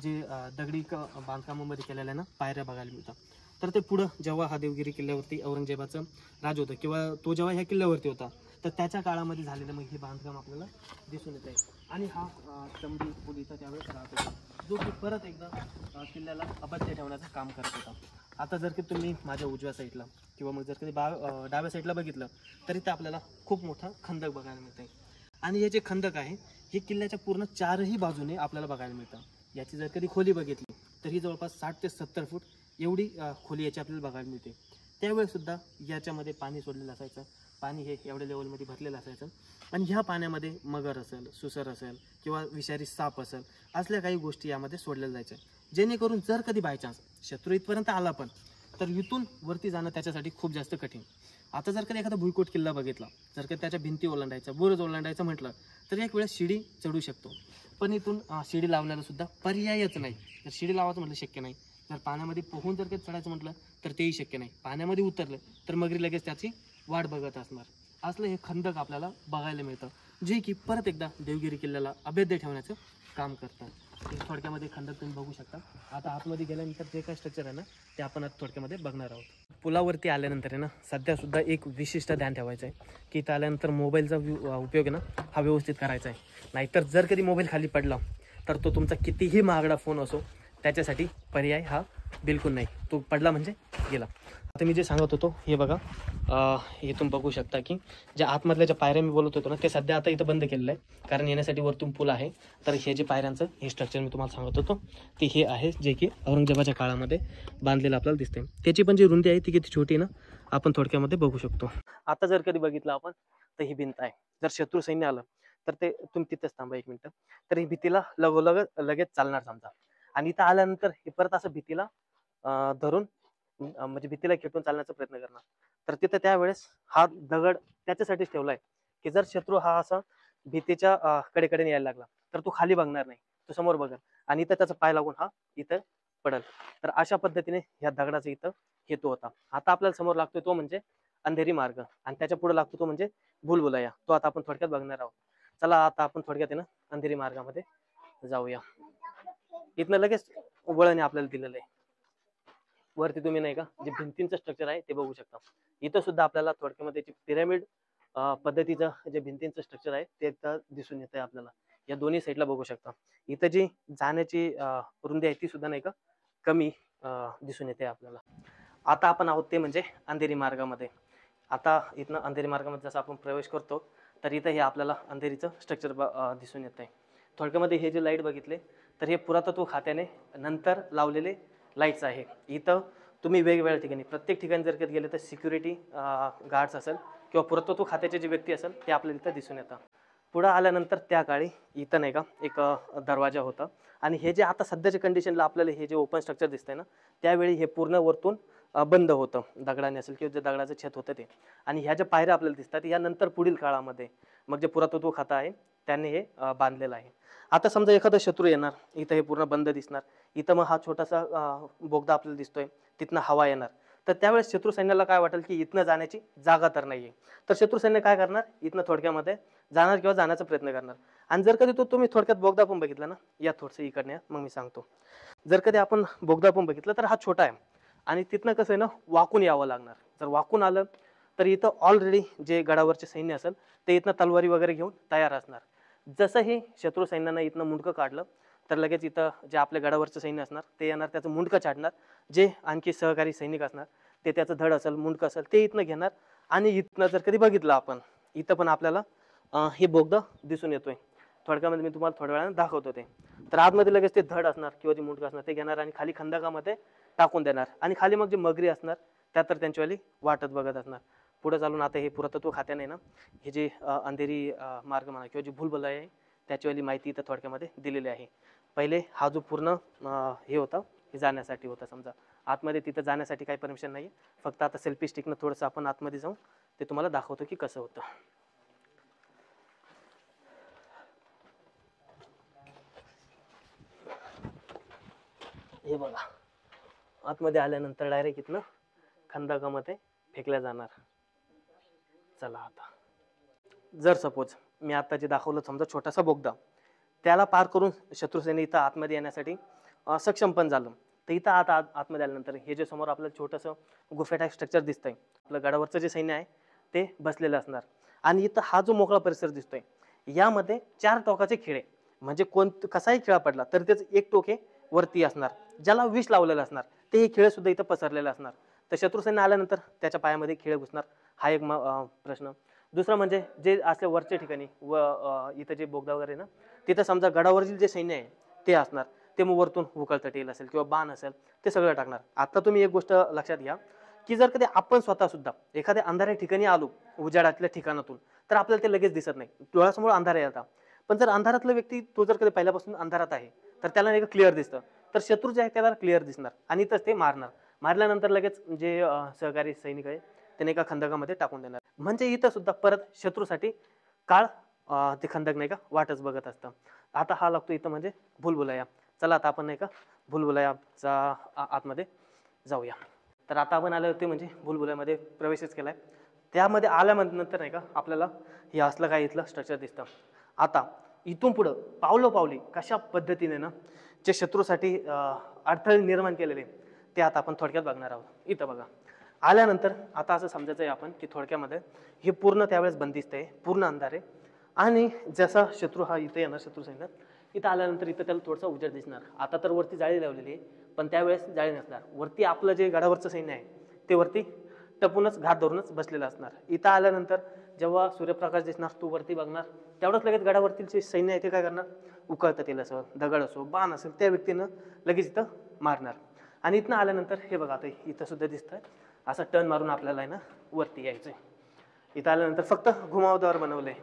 जे दगडी बांधकामामध्ये केलेल्या ना पायऱ्या बघायला मिळतात. तर ते पुढं जेव्हा हा देवगिरी किल्ल्यावरती औरंगजेबाचं राज होतं किंवा तो जेव्हा ह्या किल्ल्यावरती होता तर त्याच्या काळामध्ये झालेलं मग हे बांधकाम आपल्याला दिसून येत आहे. आणि हा चंबी पूल इथं त्यावेळेस राहत होता, जो की परत एकदा किल्ल्याला अबाध्य ठेवण्याचं काम करत होता. आता जर की तुम्ही माझ्या उजव्या साईडला किंवा मग जर कधी डाव्या साईडला बघितलं तर इथं आपल्याला खूप मोठा खंदक बघायला मिळत आहे. आणि हे जे खंदक आहे हे किल्ल्याच्या पूर्ण चारही बाजूने आपल्याला बघायला मिळतं. याची जर कधी खोली बघितली तर ही जवळपास 60 ते 70 फूट एवढी खोली याची आपल्याला बघायला मिळते. त्यावेळेसुद्धा याच्यामध्ये पाणी सोडलेलं असायचं, पाणी हे एवढ्या लेवलमध्ये भरलेलं असायचं. आणि ह्या पाण्यामध्ये मगर असेल, सुसर असेल किंवा विषारी साप असेल असल्या काही गोष्टी यामध्ये सोडलेल्या जायच्या, जेणेकरून जर कधी बायचान्स शत्रू इथपर्यंत आला पण तर इथून वरती जाणं त्याच्यासाठी खूप जास्त कठीण. आता जर कधी एखादा भुईकोट किल्ला बघितला, जर कधी त्याच्या भिंती ओलांडायचा, बुरुज ओलांडायचं म्हटलं तर एक वेळेस शिडी चढू शकतो, पण इथून शिडी लावण्याला सुद्धा पर्यायच नाही. तर शिडी लावायचं म्हटलं शक्य नाही. जर पाण्यामध्ये पोहून जर काही चढायचं म्हटलं तर तेही शक्य नाही. पाण्यामध्ये उतरलं तर मगरी लगेच त्याची वाट बघत असणार. असलं हे खंदक आपल्याला बघायला मिळतं, जे की परत एकदा देवगिरी किल्ल्याला अभेद्य ठेवण्याचं काम करतं. थोडक्यामध्ये खंदक तुम्ही बघू शकता. आता आतमध्ये गेल्यानंतर जे काही स्ट्रक्चर आहे ना ते आपण आता थोडक्यामध्ये बघणार आहोत. पुलावरती आल्यानंतर आहे ना सध्यासुद्धा एक विशिष्ट ध्यान ठेवायचं आहे की इथं आल्यानंतर मोबाईलचा उपयोग आहे ना हा व्यवस्थित करायचा आहे. नाहीतर जर कधी मोबाईल खाली पडला तर तो तुमचा कितीही महागडा फोन असो त्याच्यासाठी पर्याय हा बिलकुल नाही. तो पडला म्हणजे गेला. आता मी जे सांगत होतो हे बघा, इथून बघू शकता की ज्या आतमधल्या ज्या पायऱ्या मी बोलत होतो ना ते सध्या आता इथं बंद केलेलं आहे, कारण येण्यासाठी वरतून पूल आहे. तर हे जे पायऱ्यांचं हे स्ट्रक्चर मी तुम्हाला सांगत होतो ते हे आहे, जे की औरंगजेबाच्या काळामध्ये बांधलेलं आपल्याला दिसते. त्याची पण जी रुंदी आहे ती किती छोटी ना आपण थोडक्यामध्ये बघू शकतो. आता जर कधी बघितलं आपण तर ही भिंत आहे. जर शत्रू सैन्य आलं तर ते तुम्ही तिथेच थांबा 1 मिनिट. तर ही भीतीला लगेच चालणार समजा, आणि इथं आल्यानंतर हे परत असं भीतीला धरून म्हणजे भीतीला खेटून चालण्याचा प्रयत्न करणार. तर तिथे त्यावेळेस हा दगड त्याच्यासाठीच ठेवलाय की जर शत्रू हा असा भीतीच्या कडेकडे यायला लागला तर तो खाली बघणार नाही, तो समोर बघेल आणि इथं त्याचा पाय लागून हा इथं पडेल. तर अशा पद्धतीने ह्या दगडाचा इथं हेतू होता. आता आपल्याला समोर लागतोय तो म्हणजे अंधेरी मार्ग, आणि त्याच्या पुढे लागतो तो म्हणजे भुलभुलैया. तो आता आपण थोडक्यात बघणार आहोत. चला आता आपण थोडक्यात आहे ना अंधेरी मार्गामध्ये जाऊया. इथनं लगेच वळण आपल्याला दिलेलं आहे. वरती तुम्ही नाही का जे भिंतींचं स्ट्रक्चर आहे ते बघू शकता. इथं सुद्धा आपल्याला थोडक्यामध्ये पिरामिड पद्धतीचं जे भिंतींचं स्ट्रक्चर आहे ते एकदा दिसून येत आहे आपल्याला. या दोन्ही साईडला बघू शकता. इथं जी जाण्याची रुंदी आहे ती सुद्धा नाही का कमी दिसून येते आपल्याला. आता आपण आहोत ते म्हणजे अंधेरी मार्गामध्ये. आता इथनं अंधेरी मार्गामध्ये जसं आपण प्रवेश करतो तर इथं हे आपल्याला अंधेरीचं स्ट्रक्चर दिसून येत आहे. थोडक्यामध्ये हे जे लाईट बघितले तर हे पुरातत्व खात्याने नंतर लावलेले लाईट्स आहे. इथं तुम्ही वेगवेगळ्या ठिकाणी प्रत्येक ठिकाणी जर कधी गेले तर सिक्युरिटी गार्ड्स असेल किंवा पुरातत्व खात्याचे जे व्यक्ती असेल ते आपल्याला इथं दिसून येतात. पुढं आल्यानंतर त्या काळी इथं नाही का एक दरवाजा होता, आणि हे जे आता सध्याच्या कंडिशनला आपल्याला हे जे ओपन स्ट्रक्चर दिसतंय ना त्यावेळी हे पूर्ण वरतून बंद होतं दगडाने असेल किंवा जे दगडाचं छत होतं ते. आणि ह्या ज्या पायऱ्या आपल्याला दिसतात यानंतर पुढील काळामध्ये मग जे पुरातत्व खातं आहे त्यांनी हे बांधलेलं आहे. आता समजा एखादा शत्रू येणार, इथं हे पूर्ण बंद दिसणार, इथं मग हा छोटासा बोगदा आपल्याला दिसतोय, तिथनं हवा येणार. तर त्यावेळेस शत्रू सैन्याला काय वाटेल की इथनं जाण्याची जागा तर नाहीये. तर शत्रू सैन्य काय करणार, इथनं थोडक्यामध्ये जाणार किंवा जाण्याचा प्रयत्न करणार. आणि जर कधी तुम्ही थोडक्यात बोगदा पण बघितला ना, या थोडंसं इकडनं या, मग मी सांगतो. जर कधी आपण बोगदा पण बघितला तर हा छोटा आहे, आणि तिथनं कसं आहे ना वाकून यावं लागणार. जर वाकून आलं तर इथं ऑलरेडी जे गडावरचे सैन्य असेल ते इथनं तलवारी वगैरे घेऊन तयार असणार. जसंही शत्रू सैन्यानं इथनं मुंडकं काढलं तर लगेच इथं जे आपल्या गडावरचं सैन्य असणार ते येणार, त्याचं मुंडकं छाडणार. जे आणखी सहकारी सैनिक असणार ते त्याचं धड असेल, मुंडकं असेल ते इथनं घेणार. आणि इथनं जर कधी बघितलं आपण इथं पण आपल्याला हे बोगदा दिसून येतोय. थोडक्यामध्ये मी तुम्हाला थोड्या वेळाने दाखवतो ते. तर आतमध्ये लगेच ते धड असणार किंवा जे मुंडकं असणार ते घेणार आणि खाली खंदकामध्ये टाकून देणार. आणि खाली मग जे मगरी असणार त्या तर त्यांच्यावाली वाटत बघत असणार. पुढे चालून आता हे पुरातत्व खात्याने ना हे जे अंधेरी मार्ग म्हणा किंवा जे भूलभुलैया आहे त्याच्यावाली माहिती इथं थोडक्यामध्ये दिलेली आहे. पहिले हा जो पूर्ण हे होता हे जाण्यासाठी होतं. समजा आतमध्ये तिथं जाण्यासाठी काही परमिशन नाही, फक्त आता सेल्फी स्टिकनं थोडंसं आपण आतमध्ये जाऊन ते तुम्हाला दाखवतो की कसं होतं. हे बघा, आतमध्ये आल्यानंतर डायरेक्ट इथनं खंदकामध्ये फेकल्या जाणार. चला आता जर सपोज मी आता जे दाखवलं समजा छोटासा बोगदा, त्याला पार करून शत्रुसेने इथं आतमध्ये येण्यासाठी सक्षम पण झालं, तर इथं आतमध्ये आल्यानंतर हे जे समोर आपल्याला छोटंसं गुफेटाईप स्ट्रक्चर दिसतंय, आपलं गडावरचं जे सैन्य आहे ते बसलेलं असणार. आणि इथं हा जो मोकळा परिसर दिसतोय, यामध्ये 4 टोकाचे खिळे, म्हणजे कसाही खिळा पडला तर त्याचं एक टोके वरती असणार, ज्याला विष लावलेलं असणार. ते हे खिळे सुद्धा इथं पसरलेले असणार. तर शत्रुसैन्य आल्यानंतर त्याच्या पायामध्ये खिळे घुसणार, हा एक प्रश्न. दुसरं म्हणजे जे असल्या वरच्या ठिकाणी व इथं जे बोगदा वगैरे ना, तिथं समजा गडावरील जे सैन्य आहे ते असणार, ते मग वरतून उकळतं तेल असेल किंवा बाण असेल ते सगळं टाकणार. आता तुम्ही एक गोष्ट लक्षात घ्या की जर कधी आपण स्वतः सुद्धा एखाद्या अंधाऱ्या ठिकाणी आलो उजाडातल्या ठिकाणातून, तर आपल्याला ते लगेच दिसत नाही, डोळ्यासमोर अंधार येतात. पण जर अंधारातला व्यक्ती तो जर कधी पहिल्यापासून अंधारात आहे तर त्याला एक क्लिअर दिसतं, तर शत्रू जे आहे त्याला क्लिअर दिसणार आणि तर ते मारणार. मारल्यानंतर लगेच जे सहकारी सैनिक आहे त्याने एका खंदकामध्ये टाकून देणार. म्हणजे इथं सुद्धा परत शत्रूसाठी काळ ते खंदक नाही का वाटच बघत असतं. आता हा लागतो इथं म्हणजे भूलभुलैया. चला आता आपण नाही का भूलभुलैयाचा आतमध्ये जाऊया. तर आता आपण आले होते म्हणजे भूलभुलैयामध्ये प्रवेशच केलाय. त्यामध्ये आल्यानंतर नाही का आपल्याला हे असलं काय इथलं स्ट्रक्चर दिसतं. आता इथून पुढं पावलोपावली कशा पद्धतीने ना जे शत्रूसाठी अडथळे निर्माण केलेले ते आता आपण थोडक्यात बघणार आहोत. इथं बघा, आल्यानंतर आता असं समजायचं आहे आपण की थोडक्यामध्ये हे पूर्ण त्यावेळेस बंदिस्त आहे, पूर्ण अंधार आहे. आणि जसा शत्रू हा इथे येणार, शत्रू सैन्यात इथं आल्यानंतर इथं त्याला थोडासा उजेड दिसणार. आता तर वरती जाळी लावलेली आहे, पण त्यावेळेस जाळी नसणार. वरती आपलं जे गडावरचं सैन्य आहे ते वरती टपूनच घात धरूनच बसलेलं असणार. इथं आल्यानंतर जेव्हा सूर्यप्रकाश दिसणार तू वरती बघणार, तेवढंच लगेच गडावरतील जे सैन्य आहे ते काय करणार, उकळतं तेल असो, दगड असो, बाण असेल, त्या व्यक्तीनं लगेच इथं मारणार. आणि इथनं आल्यानंतर हे बघा आता इथं सुद्धा दिसतंय, असं टर्न मारून आपल्याला आहे ना वरती यायचंय. इथं आल्यानंतर फक्त घुमावदार बनवलंय,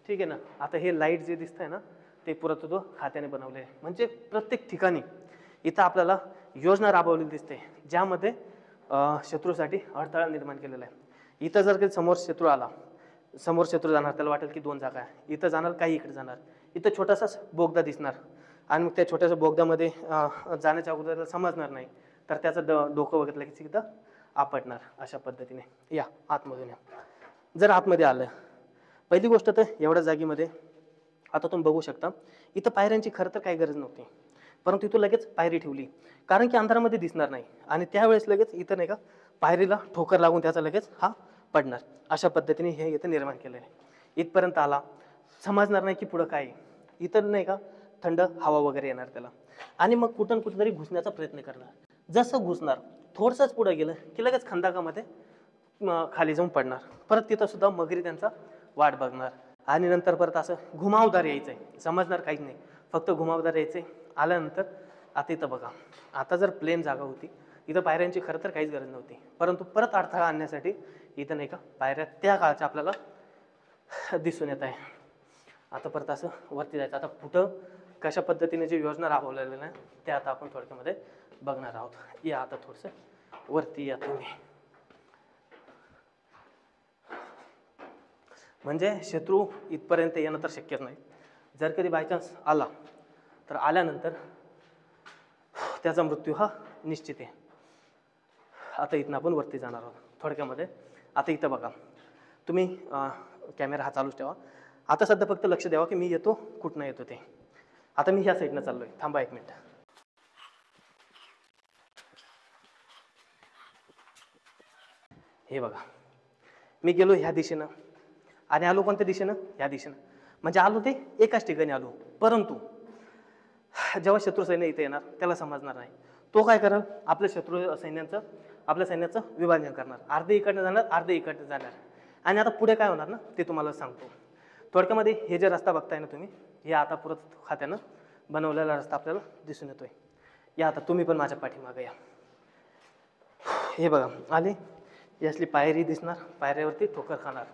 ठीक आहे ना. आता हे लाईट जे दिसतंय ना ते पुरातत्व खात्याने बनवले, म्हणजे प्रत्येक ठिकाणी इथं आपल्याला योजना राबवलेली दिसते, ज्यामध्ये शत्रूसाठी अडथळा निर्माण केलेला आहे. इथं जर काही समोर शत्रू आला, समोर शत्रू जाणार, त्याला वाटेल की 2 जागा आहे, इथं जाणार काही इकडे जाणार, इथं छोटासाच बोगदा दिसणार आणि मग त्या छोट्याशा बोगद्यामध्ये जाण्याच्या अगोदर त्याला समजणार नाही, तर त्याचं डोकं बघितलं की तिथं आपटणार. अशा पद्धतीने या आतमधून या. जर आतमध्ये आलं, पहिली गोष्ट तर एवढ्या जागेमध्ये आता तुम्ही बघू शकता इथं पायऱ्यांची खरं तर काही गरज नव्हती, परंतु इथं लगेच पायरी ठेवली कारण की अंधारामध्ये दिसणार नाही. आणि त्यावेळेस लगेच इथं नाही का पायरीला ठोकर लागून त्याचा लगेच हा पडणार. अशा पद्धतीने हे इथं निर्माण केलेलं आहे. इथपर्यंत आला, समजणार नाही की पुढं काय. इथं नाही का थंड हवा वगैरे येणार त्याला, आणि मग कुठं कुठेतरी घुसण्याचा प्रयत्न करणार. जसं घुसणार थोडंसंच पुढं गेलं की लगेच खंदकामध्ये खाली जाऊन पडणार. परत तिथं सुद्धा मगरी त्यांचा वाट बघणार. आणि नंतर परत असं घुमावदार यायचंय, समजणार काहीच नाही, फक्त घुमावदार यायचंय. आल्यानंतर आता इथं बघा, आता जर प्लेन जागा होती इथं पायऱ्यांची खरं तर काहीच गरज नव्हती, परंतु परत अडथळा आणण्यासाठी इथं नाही का पायऱ्या त्या काळच्या आपल्याला दिसून येत आहे. आता परत असं वरती जायचं. आता कुठं कशा पद्धतीने जी योजना राबवलेली आहे ते आता आपण थोडक्यामध्ये बघणार आहोत. या आता थोडंसं वरती या तुम्ही. म्हणजे शत्रू इथपर्यंत येणं तर शक्यच नाही. जर कधी बायचान्स आला तर आल्यानंतर त्याचा मृत्यू हा निश्चित आहे. आता इथनं आपण वरती जाणार आहोत थोडक्यामध्ये. आता इथं बघा, तुम्ही कॅमेरा हा चालूच ठेवा. आता सध्या फक्त लक्ष द्यावा की मी येतो कुठनं येतो ते. आता मी ह्या साईडनं चाललोय, थांबा 1 मिनिट. हे बघा, मी गेलो ह्या दिशेनं आणि आलो कोणत्या दिशेनं, ह्या दिशेनं. म्हणजे आलो ते एकाच ठिकाणी आलो, परंतु जेव्हा शत्रू सैन्य इथे येणार त्याला समजणार नाही. तो काय करेल, आपल्या आपल्या सैन्याचं विभाजन करणार. अर्धे इकडनं जाणार, अर्धे इकडनं जाणार. आणि आता पुढे काय होणार ना ते तुम्हाला सांगतो. थोडक्यामध्ये हे जे रस्ता बघताय ना तुम्ही, हे आता पुरातत्व खात्यानं बनवलेला रस्ता आपल्याला दिसून येतोय. या आता तुम्ही पण माझ्या पाठीमागे या. हे बघा आले, यासली पायरी दिसणार, पायऱ्यावरती ठोकर खाणार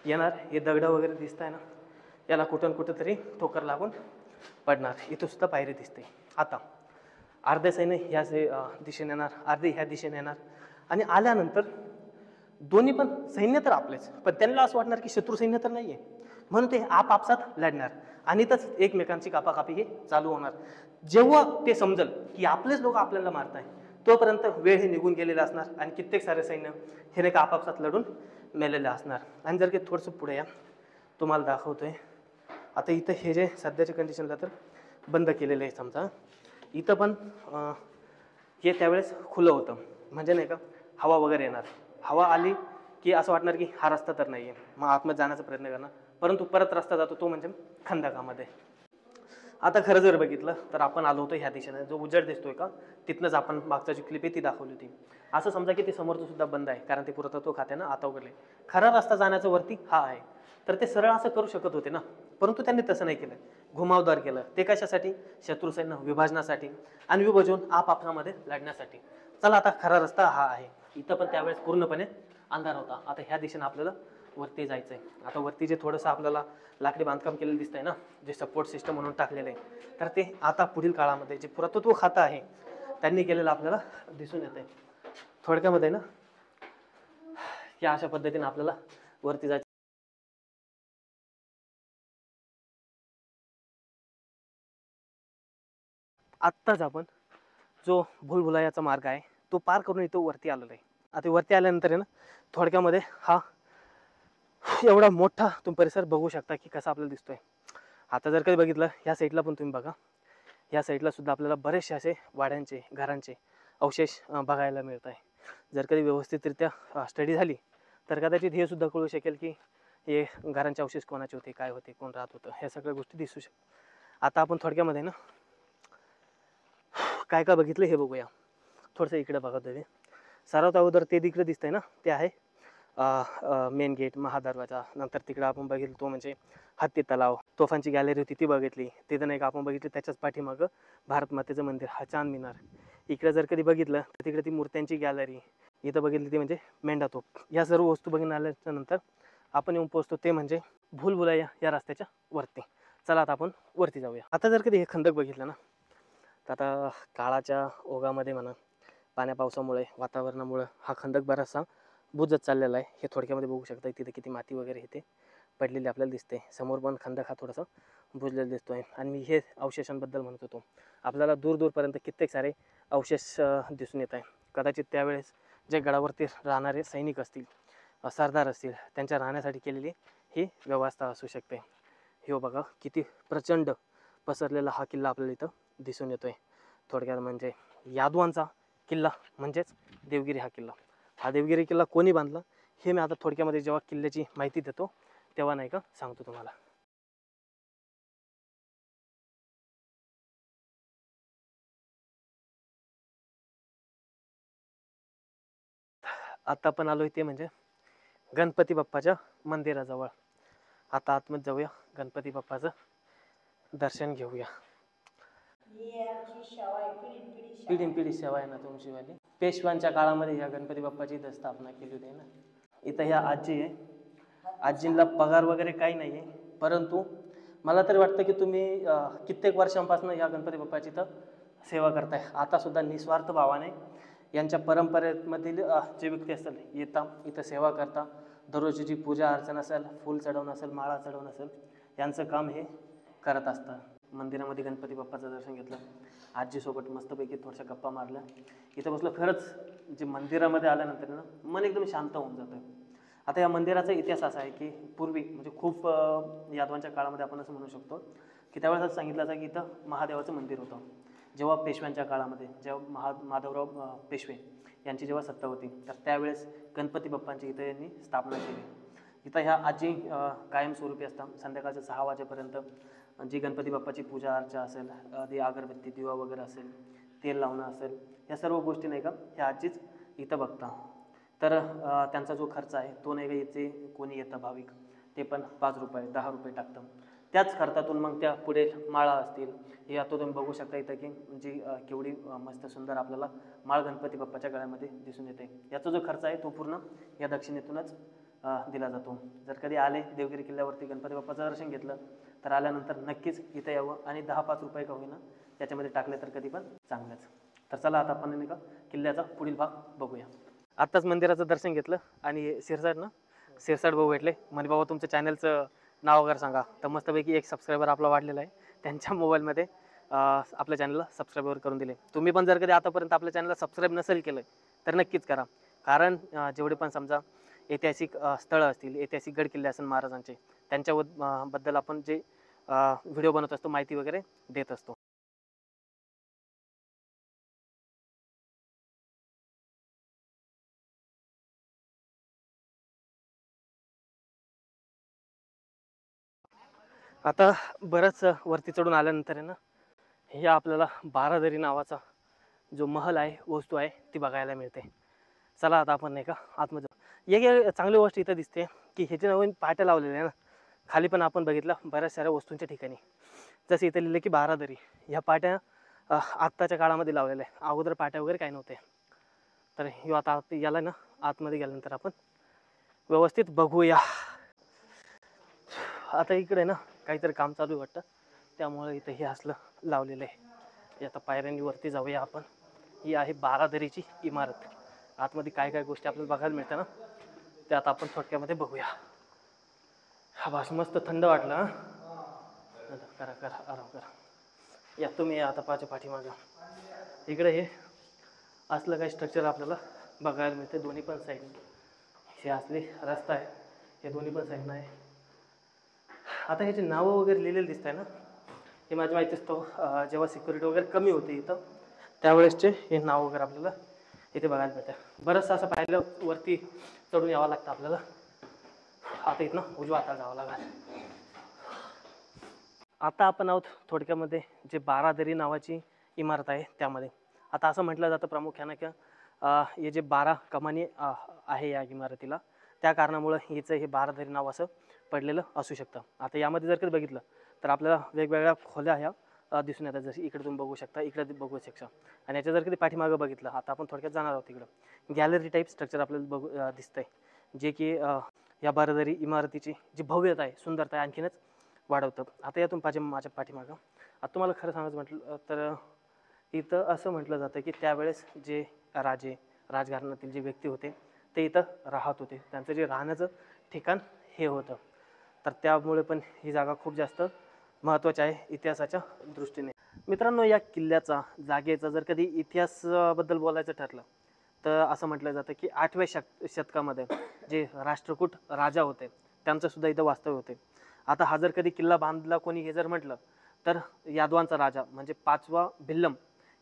येणार. हे दगड वगैरे दिसत आहे ना, याला कुठं कुठं तरी ठोकर लागून पडणार. इथं सुद्धा पायरी दिसते. आता अर्धे सैन्य ह्या दिशेने येणार, अर्धे ह्या दिशेने येणार आणि आल्यानंतर दोन्ही पण सैन्य तर आपलेच, पण त्यांना असं वाटणार की शत्रू सैन्य तर नाहीये, म्हणून ते आपापसात लढणार आणि तच एकमेकांची कापाकापी हे चालू होणार. जेव्हा ते समजल की आपलेच लोक आपल्याला मारताय, तोपर्यंत वेळ हे निघून गेलेला असणार आणि कित्येक सारे सैन्य हे नाही का आपापसात लढून मेलेले असणार. आणि जर की थोडंसं पुढे या, तुम्हाला दाखवतोय. आता इथं हे जे सध्याच्या कंडिशनला तर बंद केलेलं आहे. समजा इथं पण हे त्यावेळेस खुलं होतं, म्हणजे नाही का हवा वगैरे येणार. हवा आली की असं वाटणार की हा रस्ता तर नाही आहे, मग आतमध्ये जाण्याचा प्रयत्न करणार, परंतु परत रस्ता जातो तो म्हणजे खंदकामध्ये. आता खरं जर बघितलं तर आपण आलो होतो ह्या दिशेने, जो उजेड दिसतोय का तिथनंच आपण मागचा जी क्लिप आहे ती दाखवली होती. असं समजा की ते समोरचं सुद्धा बंद आहे, कारण ते पुरातत्व खात्यानं आता उघडले. खरा रस्ता जाण्याचा वरती हा आहे, तर ते सरळ असं करू शकत होते ना, परंतु त्यांनी तसं नाही केलं, घुमावदार केलं. ते कशासाठी? शत्रू सैन्य विभाजनासाठी आणि विभाजून आपापसामध्ये लढण्यासाठी. चला आता खरा रस्ता हा आहे. इथं पण त्यावेळेस पूर्णपणे अंधार होता. आता ह्या दिशेने आपल्याला वरती जायचंय. आता वरती जे थोडंसं आपल्याला लाकडी बांधकाम केलेलं दिसतंय ना, जे सपोर्ट सिस्टम म्हणून टाकलेलं आहे, तर ते आता पुढील काळामध्ये जे पुरातत्व खातं आहे त्यांनी केलेलं आपल्याला दिसून येतंय. थोडक्यामध्ये ना या अशा पद्धतीने आपल्याला वरती जायचं. आत्ताच आपण जो भुलभुलायाचा मार्ग आहे तो पार करून इथं वरती आलेलो आहे. आता वरती आल्यानंतर आहे ना, थोडक्यामध्ये हा एवढा मोठा तुम्ही परिसर बघू शकता की कसा आपल्याला दिसतोय. आता जर कधी बघितलं ह्या साईडला पण तुम्ही बघा, ह्या साईडला सुद्धा आपल्याला बरेचसे असे वाड्यांचे घरांचे अवशेष बघायला मिळत आहे. जर कधी व्यवस्थितरित्या स्टडी झाली तर कदाचित हे सुद्धा कळू शकेल की हे घरांचे अवशेष कोणाचे होते, काय होते, कोण राहत होतं, ह्या सगळ्या गोष्टी दिसू शकतात. आता आपण थोडक्यामध्ये ना काय काय बघितलं हे बघूया. थोडंसं इकडे बघा तुम्ही. सर्वात अगोदर ते तिकडे दिसतंय ना, ते आहे मेन गेट, महादरवाजा. नंतर तिकडे आपण बघितलं तो म्हणजे हत्ती तलाव, तोफांची गॅलरी होती ती बघितली. तिथं नाही का आपण बघितली त्याच्याच पाठीमागं भारत मातेचं मंदिर, हा चांद मिनार. इकडे जर कधी बघितलं तर तिकडे ती मूर्त्यांची गॅलरी. इथं बघितली ती म्हणजे मेंढा तोफ. या सर्व वस्तू बघून आल्याच्या नंतर आपण येऊन पोहोचतो ते म्हणजे भुलभुलैया या रस्त्याच्या वरती. चला आता आपण वरती जाऊया. आता जर कधी हे खंदक बघितलं ना, तर आता काळाच्या ओघामध्ये म्हणा, पाण्या पावसामुळे, वातावरणामुळे हा खंदक बराचसा बुजत चाललेला आहे. हे थोडक्यामध्ये बघू शकता. तिथे किती माती वगैरे इथे पडलेली आपल्याला दिसते. समोर पण खंदक हा थोडासा बुजलेला दिसतोय. आणि मी हे अवशेषांबद्दल म्हणत होतो, आपल्याला दूर दूरपर्यंत कित्येक सारे अवशेष दिसून येत आहे. कदाचित त्यावेळेस जे गडावरती राहणारे सैनिक असतील, सरदार असतील, त्यांच्या राहण्यासाठी केलेली ही व्यवस्था असू शकते. हे बघा किती प्रचंड पसरलेला हा किल्ला आपल्याला इथं दिसून येतोय. थोडक्यात म्हणजे यादवांचा किल्ला म्हणजेच देवगिरी हा किल्ला. हा देवगिरी किल्ला कोणी बांधला हे मी आता थोडक्यामध्ये जेव्हा किल्ल्याची माहिती देतो तेव्हा नाही का सांगतो तुम्हाला. आता आपण आलोय ते म्हणजे गणपती बाप्पाच्या मंदिराजवळ. आता आतमध्ये जाऊया, गणपती बाप्पाचं दर्शन घेऊया. पिढीन पिढी सेवा आहे ना तुमचीवाली. पेशव्यांच्या काळामध्ये या गणपती बाप्पाची इथं स्थापना केली होती ना. इथं ह्या आजी आहे. आजींना पगार वगैरे काही नाही आहे, परंतु मला तरी वाटतं की तुम्ही कित्येक वर्षांपासून या गणपती बाप्पाची इथं सेवा करताय. आता सुद्धा निस्वार्थ भावाने यांच्या परंपरेमधील जे व्यक्ती असतील येतात इथं सेवा करता. दररोजची जी पूजा अर्चना असेल, फूल चढवणं असेल, माळा चढवणं असेल, यांचं काम हे करत असतात. मंदिरामध्ये गणपती बाप्पाचं दर्शन घेतलं, आजीसोबत मस्तपैकी थोड्याशा गप्पा मारल्या. इथं बसलं, खरंच जे मंदिरामध्ये आल्यानंतर ना मन एकदम शांत होऊन जातं. आता या मंदिराचा इतिहास असा आहे की पूर्वी म्हणजे खूप यादवांच्या काळामध्ये आपण असं म्हणू शकतो की त्यावेळेस असं सांगितलं जातं की इथं महादेवाचं मंदिर होतं. जेव्हा पेशव्यांच्या काळामध्ये जेव्हा माधवराव पेशवे यांची जेव्हा सत्ता होती तर त्यावेळेस गणपती बाप्पांची इथं यांनी स्थापना केली. इथं ह्या आजी कायमस्वरूपी असतात. संध्याकाळच्या 6 वाजेपर्यंत जी गणपती बाप्पाची पूजा अर्चा असेल, आधी अगरबत्ती दिवा वगैरे असेल, तेल लावणं असेल, या सर्व गोष्टी नाही का ह्या आजीच इथं बघता. तर त्यांचा जो खर्च आहे तो नाही का इथे कोणी येतं भाविक ते पण 5 रुपये 10 रुपये टाकतं. त्याच खर्चातून मग त्या पुढे माळा असतील, हे आता तुम्ही बघू शकता इथं की जी केवढी मस्त सुंदर आपल्याला माळ गणपती बाप्पाच्या गळ्यामध्ये दिसून येते. याचा जो खर्च आहे तो पूर्ण या दक्षिणेतूनच दिला जातो. जर कधी आले देवगिरी किल्ल्यावरती गणपती बाप्पाचं दर्शन घेतलं तर आल्यानंतर नक्कीच इथं यावं आणि 10-5 रुपये का होईना याच्यामध्ये टाकले तर कधी पण चांगलंच. तर चला आता आपण नाही का किल्ल्याचा पुढील भाग बघूया. आत्ताच मंदिराचं दर्शन घेतलं आणि शिरसाट भाऊ भेटले. म्हणे बाबा तुमच्या चॅनलचं नाव वगैरे सांगा. तर मस्तपैकी एक सबस्क्रायबर आपला वाढलेला आहे, त्यांच्या मोबाईलमध्ये आपल्या चॅनलला सबस्क्राईबर करून दिले. तुम्ही पण जर कधी आतापर्यंत आपल्या चॅनलला सबस्क्राईब नसेल केलं तर नक्कीच करा. कारण जेवढे पण समजा ऐतिहासिक स्थळं असतील, ऐतिहासिक गड किल्ले असेल महाराजांचे, त्यांच्या बद्दल आपण जे व्हिडिओ बनवत असतो, माहिती वगैरे देत असतो. आता बरंच वरती चढून आल्यानंतर आहे ना, हे आपल्याला बारादरी नावाचा जो महल आहे, वस्तू आहे, ती बघायला मिळते. चला आता आपण नाही का आतमध्ये एक चांगली गोष्ट इथं दिसते की ह्याचे नवीन पाट्या लावलेल्या आहे ना, खाली पण आपण बघितलं बऱ्याच साऱ्या वस्तूंच्या ठिकाणी. जसं इथं लिहिलं की बारादरी. ह्या पाट्या आत्ताच्या काळामध्ये लावलेल्या आहे, अगोदर पाट्या वगैरे काही नव्हते. तर आता याला ना आतमध्ये गेल्यानंतर आपण व्यवस्थित बघूया. आता इकडे ना काहीतरी काम चालू आहे वाटतं, त्यामुळे इथं हे असलं लावलेलं आहे. आता पायऱ्यांनी वरती जाऊया आपण. ही आहे बारादरीची इमारत. आतमध्ये काय काय गोष्टी आपल्याला बघायला मिळतात ना, ते आता आपण थोडक्यामध्ये बघूया. हा भाष मस्त थंड वाटला. करा करा आराम करा. या तुम्ही आता पाठीमागं इकडे हे असलं काही स्ट्रक्चर आपल्याला बघायला मिळते दोन्ही पण साईड. हे असले रस्ता आहे, हे दोन्ही पण साईडनं आहे. आता ह्याची नावं वगैरे लिहिलेली दिसत आहे ना, हे माझी माहिती असतो जेव्हा सिक्युरिटी वगैरे कमी होती इथं, त्यावेळेसचे हे नाव वगैरे आपल्याला इथे बघायला मिळतं. बरंचसं असं पाहिलं वरती चढून यावं लागतं आपल्याला. आता इथनं उजव्या हाताला जावं लागेल. आता आपण आहोत थोडक्यामध्ये जे बारादरी नावाची इमारत आहे त्यामध्ये. आता असं म्हटलं जातं प्रामुख्यानं की हे जे 12 कमानी आहे या इमारतीला, त्या कारणामुळं हिचं हे बारादरी नाव असं पडलेलं असू शकतं. आता यामध्ये जर कधी बघितलं तर आपल्याला वेगवेगळ्या खोल्या ह्या दिसून येतात. जशी इकडे तुम्ही बघू शकता, इकडे बघू शकता. आणि याच्या जर कधी पाठीमागं बघितलं, आता आपण थोडक्यात जाणार आहोत तिकडं, गॅलरी टाईप स्ट्रक्चर आपल्याला बघू दिसतंय, जे की या बारादरी इमारतीची जी भव्यता आहे, सुंदरता आहे, आणखीनच वाढवतं. आता यातून माझ्या पाठीमागं आता तुम्हाला खरं सांगायचं म्हटलं तर इथं असं म्हटलं जातं की त्यावेळेस जे राजघराण्यातील जे व्यक्ती होते ते इथं राहत होते. त्यांचं जे राहण्याचं ठिकाण हे होतं. तर त्यामुळे पण ही जागा खूप जास्त महत्त्वाची आहे इतिहासाच्या दृष्टीने. मित्रांनो, या किल्ल्याचा जागेचा जर कधी इतिहासाबद्दल बोलायचं ठरलं तर असं म्हटलं जातं की 8व्या शतकामध्ये जे राष्ट्रकूट राजा होते त्यांचं सुद्धा इथं वास्तव्य होते. आता हा जर कधी किल्ला बांधला कोणी हे जर म्हटलं तर यादवांचा राजा म्हणजे 5वा भिल्लम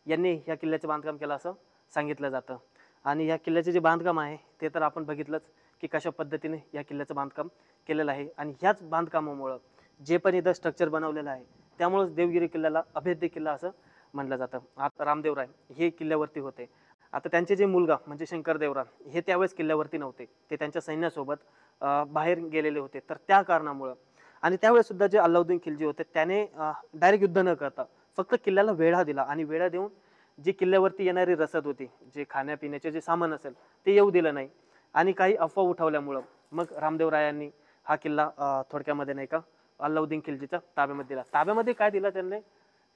यांनी ह्या किल्ल्याचं बांधकाम केलं असं सांगितलं जातं. आणि या किल्ल्याचे जे बांधकाम आहे ते तर आपण बघितलंच की कशा पद्धतीने या किल्ल्याचं बांधकाम केलेलं आहे. आणि ह्याच बांधकामामुळं जे पण इथं स्ट्रक्चर बनवलेलं आहे त्यामुळंच देवगिरी किल्ल्याला अभेद्य किल्ला असं म्हटलं जातं. आता रामदेवराय हे किल्ल्यावरती होते. आता त्यांचे जे मुलगा म्हणजे शंकरदेवराय हे त्यावेळेस किल्ल्यावरती नव्हते, ते त्यांच्या सैन्यासोबत बाहेर गेलेले होते. तर त्या कारणामुळं आणि त्यावेळेस सुद्धा जे अल्लाउद्दीन खिलजी होते त्याने डायरेक्ट युद्ध न करता फक्त किल्ल्याला वेढा दिला. आणि वेढा देऊन जी किल्ल्यावरती येणारी रसद होती, जे खाण्यापिण्याचे जे सामान असेल ते येऊ दिलं नाही. आणि काही अफवा उठवल्यामुळं मग रामदेवरायांनी हा किल्ला थोडक्यामध्ये नाही का अल्लाउद्दीन खिलजीच्या ताब्यामध्ये दिला. ताब्यामध्ये काय दिला त्यांनी?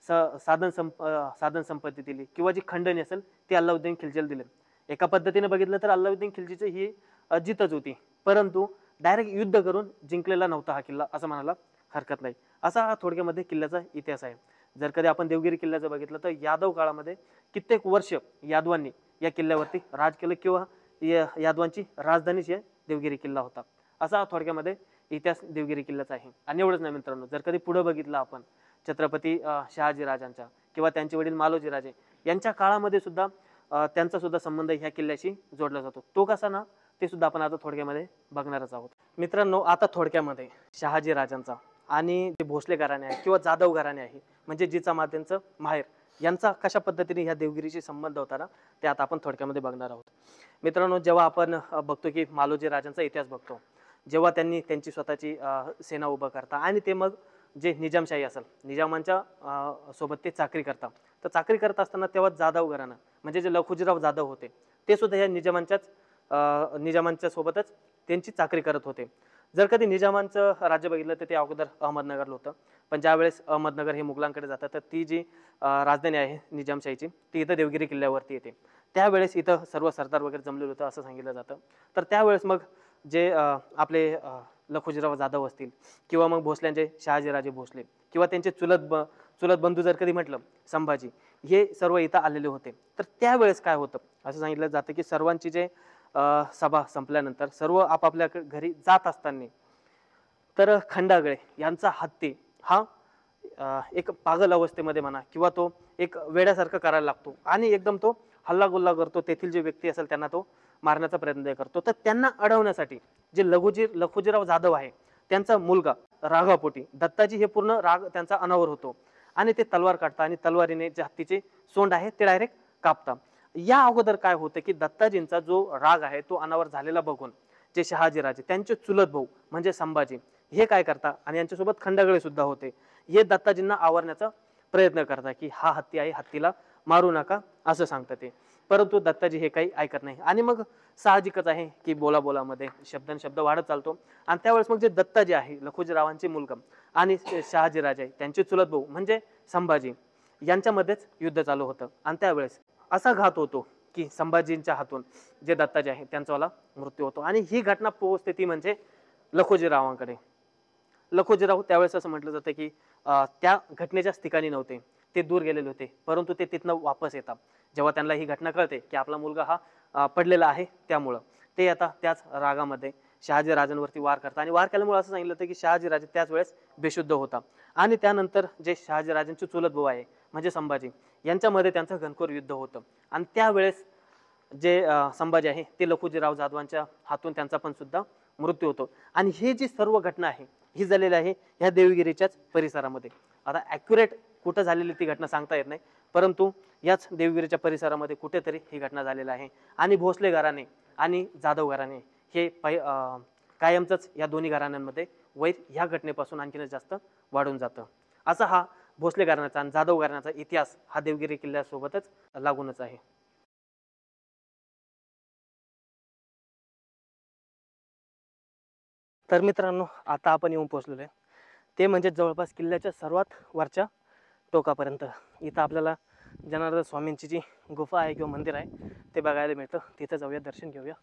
साधन संपत्ती दिली किंवा जी खंडणी असेल ती अल्लाउद्दीन खिलजीला दिली. एका पद्धतीने बघितलं तर अल्लाउद्दीन खिलजीची ही जितच होती, परंतु डायरेक्ट युद्ध करून जिंकलेला नव्हता हा किल्ला असं म्हणायला हरकत नाही. असा हा थोडक्यामध्ये किल्ल्याचा इतिहास आहे. जर कधी आपण देवगिरी किल्ल्याचं बघितलं तर यादव काळामध्ये कित्येक वर्ष यादवांनी या किल्ल्यावरती राज केलं किंवा यादवांची राजधानीच देवगिरी किल्ला होता. असा थोडक्यामध्ये इतिहास देवगिरी किल्ल्याचा आहे. आणि एवढंच नाही मित्रांनो, जर कधी पुढे बघितलं आपण छत्रपती शहाजी राजांच्या किंवा त्यांचे वडील मालोजी राजे यांच्या काळामध्ये सुद्धा त्यांचा सुद्धा संबंध ह्या किल्ल्याशी जोडला जातो. तो कसा ना ते सुद्धा आपण आता थोडक्यामध्ये बघणारच आहोत. मित्रांनो, आता थोडक्यामध्ये शहाजी राजांचा आणि जे भोसले घराणे आहे किंवा जाधव घराणे आहे म्हणजे जिजामातांचं माहेर यांचा कशा पद्धतीने ह्या देवगिरीशी संबंध होता ना ते आता आपण थोडक्यामध्ये बघणार आहोत. मित्रांनो, जेव्हा आपण बघतो की मालोजी राजांचा इतिहास बघतो, जेव्हा त्यांनी त्यांची स्वतःची सेना उभं करता आणि ते मग जे निजामशाही असेल निजामांच्या सोबत ते चाकरी करतात. तर चाकरी करत असताना तेव्हा जाधव घराणं म्हणजे जे लखुजीराव जाधव होते ते सुद्धा या निजामांच्या सोबतच त्यांची चाकरी करत होते. जर कधी निजामांचं राज्य बघितलं तर ते अगोदर अहमदनगरला होतं, पण ज्यावेळेस अहमदनगर हे मुघलांकडे जातं तर ती जी राजधानी आहे निजामशाहीची ती इथं देवगिरी किल्ल्यावरती येते. त्यावेळेस इथं सर्व सरदार वगैरे जमलेलं होतं असं सांगितलं जातं. तर त्यावेळेस मग जे आपले लखुजीराव जाधव असतील किंवा मग भोसल्यांचे शहाजीराजे भोसले किंवा त्यांचे चुलत बंधू जर कधी म्हटलं संभाजी, हे सर्व इथं आलेले होते. तर त्यावेळेस काय होतं असं सांगितलं जातं की सर्वांची जे सभा संपल्यानंतर सर्व आपापल्या घरी जात असताना तर खंडागळे यांचा हत्ती हा एक पागल अवस्थेमध्ये म्हणा किंवा तो एक वेड्यासारखं करायला लागतो आणि एकदम तो हल्लागुल्ला करतो. तेथील जे व्यक्ती असेल त्यांना तो मारण्याचा प्रयत्न करतो. तर त्यांना अडवण्यासाठी जे लखुजीराव जाधव आहे त्यांचा मुलगा राघापोटी दत्ताजी हे पूर्ण राग त्यांचा अनावर होतो आणि ते तलवार काढतात आणि तलवारीने जे हत्तीचे सोंड आहे ते डायरेक्ट कापतात. या अगोदर काय होतं की दत्ताजींचा जो राग आहे तो अनावर झालेला बघून जे शहाजीराजे त्यांचे चुलत भाऊ म्हणजे संभाजी हे काय करतात आणि यांच्यासोबत खंडागळे सुद्धा होते, हे दत्ताजींना आवरण्याचा प्रयत्न करतात की हा हत्ती आहे, हत्तीला मारू नका असं सांगतात ते. परंतु दत्ताजी हे काही ऐकत नाही आणि मग साहजिकच आहे की बोलामध्ये शब्द वाढत चालतो. आणि त्यावेळेस मग जे दत्ताजी आहे लखुजीरावांचे मुलगा आणि शहाजीराजे त्यांचे चुलत भाऊ म्हणजे संभाजी यांच्यामध्येच युद्ध चालू होतं. आणि त्यावेळेस असा घात होतो की संभाजींच्या हातून जे दत्ताजी आहे त्यांचा मृत्यू होतो. आणि ही घटना पोहोचते ती म्हणजे लखुजीरावांकडे. लखुजीराव त्यावेळेस असं म्हटलं जातं की त्या घटनेच्याच ठिकाणी नव्हते, ते दूर गेलेले होते, परंतु ते तिथनं वापस येतात जेव्हा त्यांना ही घटना कळते की आपला मुलगा हा पडलेला आहे. त्यामुळं ते आता त्याच रागामध्ये शहाजीराजांवरती वार करतात आणि वार केल्यामुळे असं सांगितलं होतं की शहाजीराजे त्याच वेळेस बेशुद्ध होता. आणि त्यानंतर जे शहाजीराजांचे चुलत भाऊ आहे म्हणजे संभाजी यांच्यामध्ये त्यांचं घनघोर युद्ध होतं. आणि त्यावेळेस जे संभाजी आहे ते लखुजीराव जाधवांच्या हातून त्यांचा पण सुद्धा मृत्यू होतो. आणि ही जी सर्व घटना आहे ही झालेली आहे ह्या देवगिरीच्याच परिसरामध्ये. आता ॲक्युरेट कुठं झालेली ती घटना सांगता येत नाही, परंतु याच देवगिरीच्या परिसरामध्ये कुठेतरी ही घटना झालेली आहे. आणि भोसले घराणे आणि जाधव घराणे हे कायमचंच या दोन्ही घराण्यांमध्ये वैर ह्या घटनेपासून आणखीनच जास्त वाढून जातं. असा हा भोसले घराण्याचा आणि जाधव घराण्याचा इतिहास हा देवगिरी किल्ल्यासोबतच लागूनच आहे. तर मित्रांनो, आता आपण येऊन पोहोचलेलो आहे ते म्हणजे जवळपास किल्ल्याच्या सर्वात वरच्या टोकापर्यंत. इथं आपल्याला जनार्दन स्वामींची जी गुफा आहे किंवा मंदिर आहे ते बघायला मिळतं. तिथं जाऊया, दर्शन घेऊया.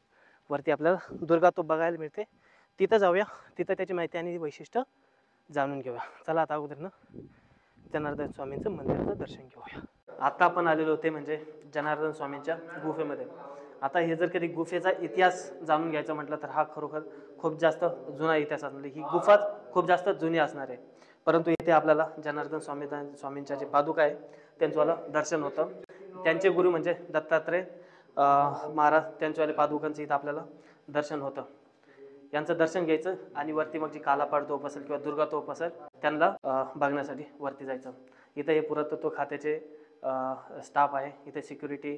वरती आपल्याला दुर्गा तोफ बघायला मिळते, तिथं जाऊया, तिथं त्याची माहिती आणि वैशिष्ट्य जाणून घेऊया. चला आता अगोदर ना जनार्दन स्वामींचं मंदिराचं दर्शन घेऊया. आता आपण आलेलो होते म्हणजे जनार्दन स्वामींच्या गुफेमध्ये. आता हे जर कधी गुफेचा इतिहास जाणून घ्यायचा म्हटलं तर हा खरोखर खूप जास्त जुना इतिहास असणार, ही गुफाच खूप जास्त जुनी असणार आहे. परंतु इथे आपल्याला जनार्दन स्वामींच्या जे पादुका आहे त्यांचं दर्शन होतं. त्यांचे गुरु म्हणजे दत्तात्रय महाराज, त्यांच्यावाले पादुकांचं इथं आपल्याला दर्शन होतं. यांचं दर्शन घ्यायचं आणि वरती मग जी कालापाड तोफ असेल किंवा दुर्गा तोफ असेल त्यांना बघण्यासाठी वरती जायचं. इथं हे पुरातत्व खात्याचे स्टाफ आहे, इथे सिक्युरिटी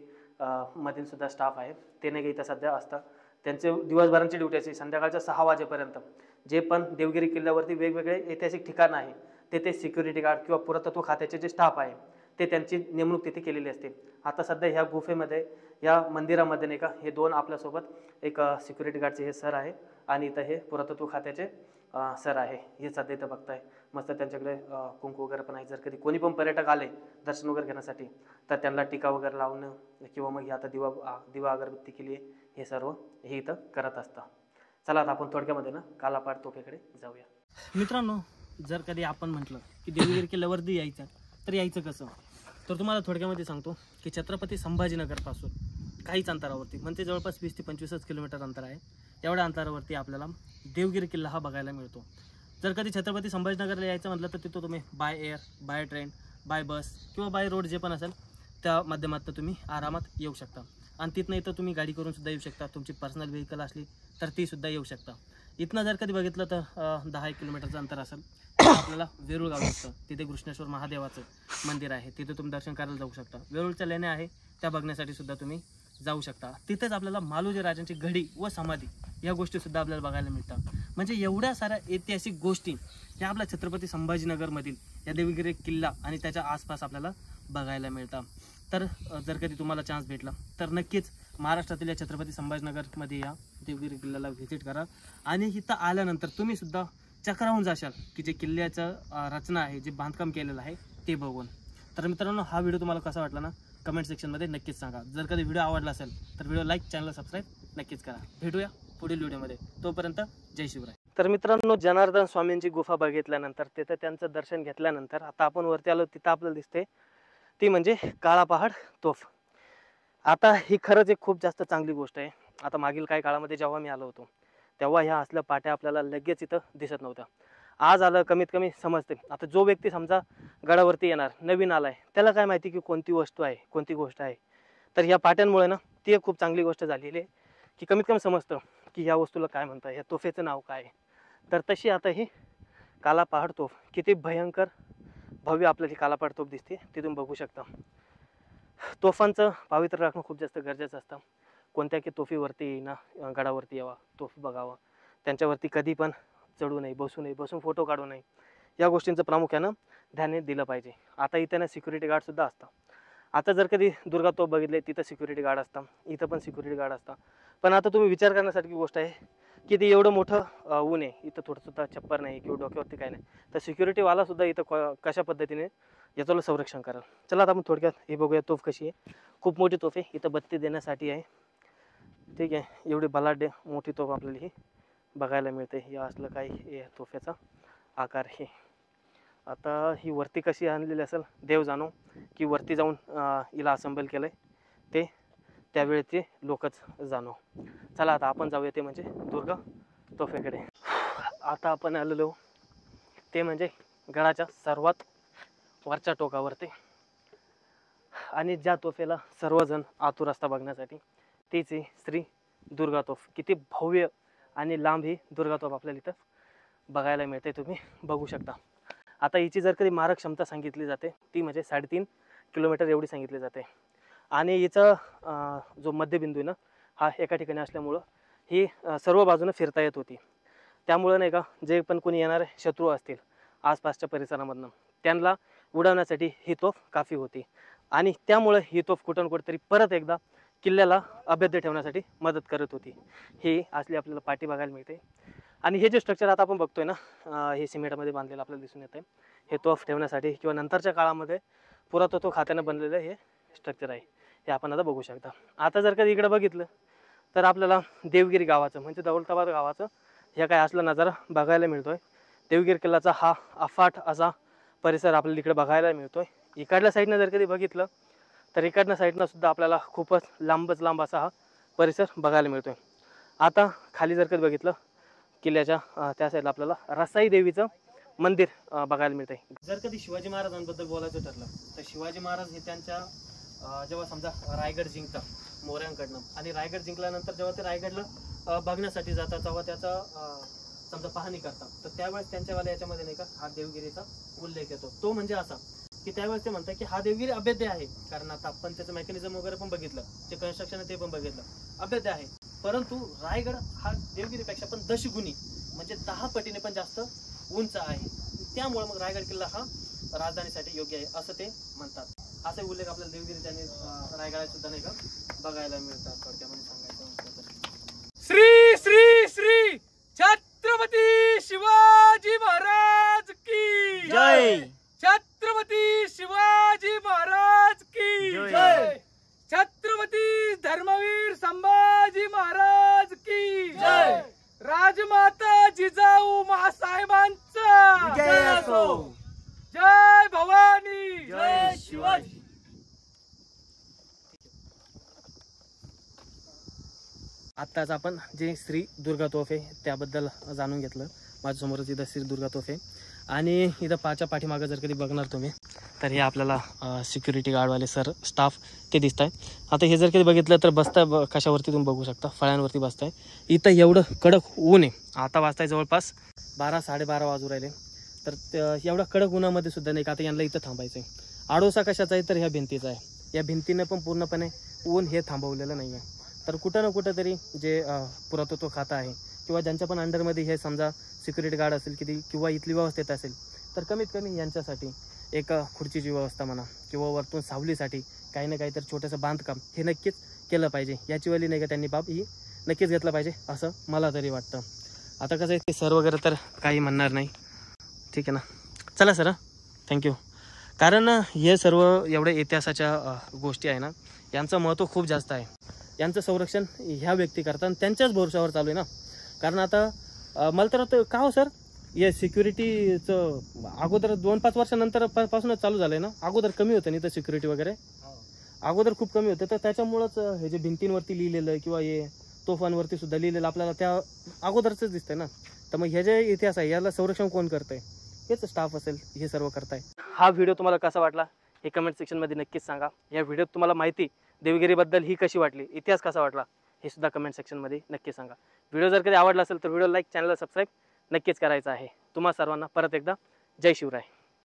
मधील सुद्धा स्टाफ आहे, ते नाही इथं सध्या असतात. त्यांचे दिवसभरांची ड्युटी असते. संध्याकाळच्या 6 वाजेपर्यंत जे पण देवगिरी किल्ल्यावरती वेगवेगळे ऐतिहासिक ठिकाण आहे ते सिक्युरिटी गार्ड किंवा पुरातत्व खात्याचे जे स्टाफ आहे ते त्यांची नेमणूक तिथे केलेली असते. आता सध्या ह्या गुफेमध्ये या मंदिरामध्ये नाही का हे 2 आपल्यासोबत एक सिक्युरिटी गार्डचे हे सर आहे आणि इथं हे पुरातत्व खात्याचे सर आहे. हे सध्या इथं बघताय मस्त त्यांच्याकडे कुंकू वगैरे पण आहे. जर कधी कोणी पण पर्यटक आले दर्शन वगैरे घेण्यासाठी तर त्यांना टीका वगैरे लावणं किंवा मग आता दिवा अगरबत्ती केली आहे हे सर्व हे इथं करत असतं. चला आता आपण थोडक्यामध्ये ना कालापाड तोफेकडे जाऊया. मित्रांनो, जर कधी आपण म्हटलं की देवगिरी किल्ल्यावरती यायचं तर यायचं कसं, तर तुम्हाला थोडक्यामध्ये सांगतो की छत्रपती संभाजीनगरपासून काहीच अंतरावरती म्हणजे जवळपास 20 ते 25 किलोमीटर अंतर आहे. एवढ्या अंतरावरती आपल्याला देवगिरी किल्ला हा बघायला मिळतो. जर कधी छत्रपती संभाजीनगरला यायचं म्हटलं तर तिथं तुम्ही by air, by train, by bus किंवा बाय रोड जे पण असेल त्या माध्यमातून तुम्ही आरामात येऊ शकता. आणि तिथनं इथं तुम्ही गाडी करून सुद्धा येऊ शकता. तुमची पर्सनल व्हेकल असली तर ती सुद्धा येऊ शकता. इथनं जर कधी बघितलं तर 10 किलोमीटरचं अंतर असेल आपल्याला वेरूळ गाव असतं. तिथे कृष्णेश्वर महादेवाचं मंदिर आहे, तिथे तुम्ही दर्शन करायला जाऊ शकता. वेरूळच्या लेण्या आहे त्या बघण्यासाठी सुद्धा तुम्ही जाऊ शकता. तिथेच आपल्याला मालोजी राजांची घडी व समाधी या गोष्टी सुद्धा आपल्याला बघायला मिळतात. म्हणजे एवढ्या साऱ्या ऐतिहासिक गोष्टी या आपल्या छत्रपती संभाजीनगरमधील या देवगिरी किल्ला आणि त्याच्या आसपास आपल्याला बघायला मिळतात. तर जर कधी तुम्हाला चान्स भेटला तर नक्कीच महाराष्ट्रातील या छत्रपती संभाजीनगरमध्ये या देवगिरी किल्ल्याला व्हिजिट करा आणि इथं आल्यानंतर तुम्ही सुद्धा चक्रावून जाशाल की जे किल्ल्याचं रचना आहे, जे बांधकाम केलेलं आहे ते बघून. तर मित्रांनो, हा व्हिडिओ तुम्हाला कसा वाटला ना कमेंट सेक्शनमध्ये नक्कीच सांगा. जर कधी व्हिडिओ आवडला असेल तर व्हिडिओ लाईक, चॅनल सबस्क्राईब नक्कीच करा. भेटूया पुढील व्हिडिओमध्ये. तोपर्यंत जय शिवराय. तर मित्रांनो, जनार्दन स्वामींची गुफा बघितल्यानंतर तिथं त्यांचं दर्शन घेतल्यानंतर आता आपण वरती आलो. तिथं आपल्याला दिसते ती म्हणजे काळा पहाड तोफ. आता ही खरंच एक खूप जास्त चांगली गोष्ट आहे. आता मागील काही काळामध्ये जेव्हा मी आलो होतो तेव्हा ह्या असल्या पाट्या आपल्याला लगेच इथं दिसत नव्हत्या. आज आलं कमीत कमी समजते. आता जो व्यक्ती समजा गडावरती येणार नवीन आलाय त्याला काय माहिती की कोणती वस्तू आहे, कोणती गोष्ट आहे. तर ह्या पाट्यांमुळे ना ती एक खूप चांगली गोष्ट झालेली आहे की कमीत कमी समजतं की ह्या वस्तूला काय म्हणतात, ह्या तोफेचं नाव काय आहे. तर तशी आता ही काला पहाड तोफ किती भयंकर भव्य आपल्याला ही काला पहाड तोफ दिसते ते तुम्ही बघू शकता. तोफांचं पावित्र्य राखणं खूप जास्त गरजेचं असतं. कोणत्या की तोफीवरती येईना गडावरती यावा, तोफ बघावा, त्यांच्यावरती कधी पण चढू नये, बसू नये, बसून फोटो काढू नये. या गोष्टींचं प्रामुख्यानं ध्यान दिलं पाहिजे. आता इथं ना सिक्युरिटी गार्डसुद्धा असतात. आता जर कधी दुर्गा तोफ बघितले तिथं सिक्युरिटी गार्ड असतात, इथं पण सिक्युरिटी गार्ड असतात. पण आता तुम्ही विचार करण्यासारखी गोष्ट आहे की ते एवढं मोठं ऊन आहे, इथं थोडंसुद्धा छप्पर नाही किंवा डोक्यावरती काय नाही. तर सिक्युरिटीवालासुद्धा इथं कशा पद्धतीने याचं संरक्षण करेल. चला आता आपण थोडक्यात हे बघूया तोफ कशी आहे. खूप मोठी तोफ आहे, इथं बत्ती देण्यासाठी आहे. ठीक आहे, एवढी बलाढ्य मोठी तोफ आपल्याला ही बघायला मिळते. हे असलं काही तोफ्याचा आकार आहे. आता ही वरती कशी आणलेली असेल देव जाणो, की वरती जाऊन हिला असेंबल केलंय ते त्यावेळेचे लोकच जाणो. चला आता आपण जाऊया ते म्हणजे दुर्गा तोफेकडे. आता आपण आलेलो ते म्हणजे गडाच्या सर्वात वरच्या टोकावरती आणि ज्या तोफेला सर्वजण आतुर असतात बघण्यासाठी तीच आहे श्री दुर्गा तोफ. किती भव्य आणि लांब ही दुर्गा तोफ आपल्याला इथं बघायला मिळते, तुम्ही बघू शकता. आता हिची जर कधी मारक क्षमता सांगितली जाते ती म्हणजे 3.5 किलोमीटर एवढी सांगितली जाते. आणि हिचा जो मध्यबिंदू आहे ना हा एका ठिकाणी असल्यामुळं ही सर्व बाजूनं फिरता येत होती. त्यामुळं नाही का जे पण कोणी येणारे शत्रू असतील आसपासच्या परिसरामधनं त्यांना उडवण्यासाठी ही तोफ काफी होती. आणि त्यामुळं ही तोफ कुठं कुठंतरी परत एकदा किल्ल्याला अभेद्य ठेवण्यासाठी मदत करत होती. ही असली आपल्याला पाठी बघायला मिळते. आणि हे जे स्ट्रक्चर आता आपण बघतोय ना हे सिमेंटमध्ये बांधलेलं आपल्याला दिसून येतं. हे तोफ ठेवण्यासाठी किंवा नंतरच्या काळामध्ये पुरातत्व खात्यानं बनलेलं हे स्ट्रक्चर आहे, हे आपण आता बघू शकता. आता जर कधी इकडे बघितलं तर आपल्याला देवगिरी गावाचं म्हणजे दौलताबाद गावाचं हे काय असला नजारा बघायला मिळतोय. देवगिरी किल्ल्याचा हा अफाट असा परिसर आपल्याला इकडे बघायला मिळतोय. इकडल्या साईडनं जर कधी बघितलं तर इकडच्या साईडनं सुद्धा आपल्याला खूपच लांब असा हा परिसर बघायला मिळतोय. आता खाली जर कधी बघितलं किल्ल्याच्या त्या साईडला आपल्याला रसाई देवीचं मंदिर बघायला मिळतंय. जर कधी शिवाजी महाराजांबद्दल बोलायचं ठरलं तर शिवाजी महाराज हे त्यांच्या जेव्हा समजा रायगड जिंकतात मोऱ्यांकडनं आणि रायगड जिंकल्यानंतर जेव्हा ते रायगडला बघण्यासाठी जातात तेव्हा त्याचा समजा पाहणी करतात तर त्यावेळेस त्यांच्यावाल्या याच्यामध्ये नाही का हा देवगिरीचा उल्लेख येतो. तो म्हणजे असा की त्यावेळेस ते म्हणतात की हा देवगिरी अभेद्य आहे. कारण आता आपण त्याचं मेकॅनिझम वगैरे पण बघितलं, जे कन्स्ट्रक्शन आहे ते पण बघितलं, अभेद्य आहे. परंतु रायगड हा देवगिरीपेक्षा पण 10 गुणी म्हणजे 10 पटीने पण जास्त उंच आहे. त्यामुळे मग रायगड किल्ला हा राजधानीसाठी योग्य आहे असं ते म्हणतात. असा उल्लेख आपल्याला देवगिरी आणि रायगडात सुद्धा नाही का बघायला मिळतात. थोडक्यामध्ये सांगायचं म्हटलं तर श्री श्री श्री छत्रपती शिवाजी महाराज की जय. छत्रपती शिवाजी महाराज की जय. छत्रपती धर्मवीर संभाजी महाराज की जय. राजमाता जिजाऊ मासाहेबांचा जय असो. जय भवानी जय शिवाजी. आत्ताच आपण जे श्री दुर्गा तोफ आहे त्याबद्दल जाणून घेतलं. माझ्यासमोरच इथं श्री दुर्गा तोफ आहे आणि इथं पाठीमागं जर कधी बघणार तुम्ही तर हे आपल्याला सिक्युरिटी गार्डवाले सर स्टाफ ते दिसत आहे. आता हे जर कधी बघितलं तर बसताय कशावरती तुम्ही बघू शकता, फळ्यांवरती बसताय. इथं एवढं कडक ऊन आहे. आता वाजताय जवळपास 12-12:30 वाजू राहिले. तर एवढ्या कडक उन्हामध्ये सुद्धा नाही का आता यांना इथं थांबायचं आहे. आडोसा कशाचा आहे तर ह्या भिंतीचा आहे. या भिंतीनं पण पूर्णपणे ऊन हे थांबवलेलं नाही आहे. तर कुठं ना कुठं तरी जे पुरातत्व खातं आहे किंवा ज्यांच्या पण अंडरमध्ये हे समजा सिक्युरिटी गार्ड असेल किंवा इथली व्यवस्थेत असेल तर कमीत कमी यांच्यासाठी एक खुर्चीची व्यवस्था म्हणा किंवा वरतून सावलीसाठी काही ना काहीतरी छोटंसं बांधकाम हे नक्कीच केलं पाहिजे, याची वाली नाही का त्यांनी बाब ही नक्कीच घेतलं पाहिजे असं मला तरी वाटतं. आता कसं आहे ते सर वगैरे तर काही म्हणणार नाही, ठीक आहे ना. चला सर, थँक्यू. कारण हे सर्व एवढ्या इतिहासाच्या गोष्टी आहे ना, यांचं महत्त्व खूप जास्त आहे. यांचं संरक्षण ह्या व्यक्ती करतात, त्यांच्याच भरोशावर चालू आहे ना. कारण आता मला तर वाटतं का हो सर, हे सिक्युरिटीचं अगोदर 2-5 वर्षानंतर पासूनच चालू झालं आहे ना. अगोदर कमी होतं नाही तर सिक्युरिटी वगैरे अगोदर खूप कमी होतं, तर त्याच्यामुळंच हे जे भिंतींवरती लिहिलेलं किंवा हे तोफांवरती सुद्धा लिहिलेलं आपल्याला त्या अगोदरच दिसतंय ना. तर मग हे जे इतिहास आहे याला संरक्षण कोण करतंय? हेच स्टाफ असेल, हे सर्व करताय. हा व्हिडिओ तुम्हाला कसा वाटला हे कमेंट सेक्शनमध्ये नक्कीच सांगा. या व्हिडिओत तुम्हाला माहिती देवगिरीबद्दल ही कशी वाटली, इतिहास कसा वाटला हे सुद्धा कमेंट सेक्शनमध्ये नक्की सांगा. व्हिडिओ जर कधी आवडला असेल तर व्हिडिओ लाईक, चॅनलला सबस्क्राईब नक्कीच करायचं आहे. तुम्हा सर्वांना परत एकदा जय शिवराय.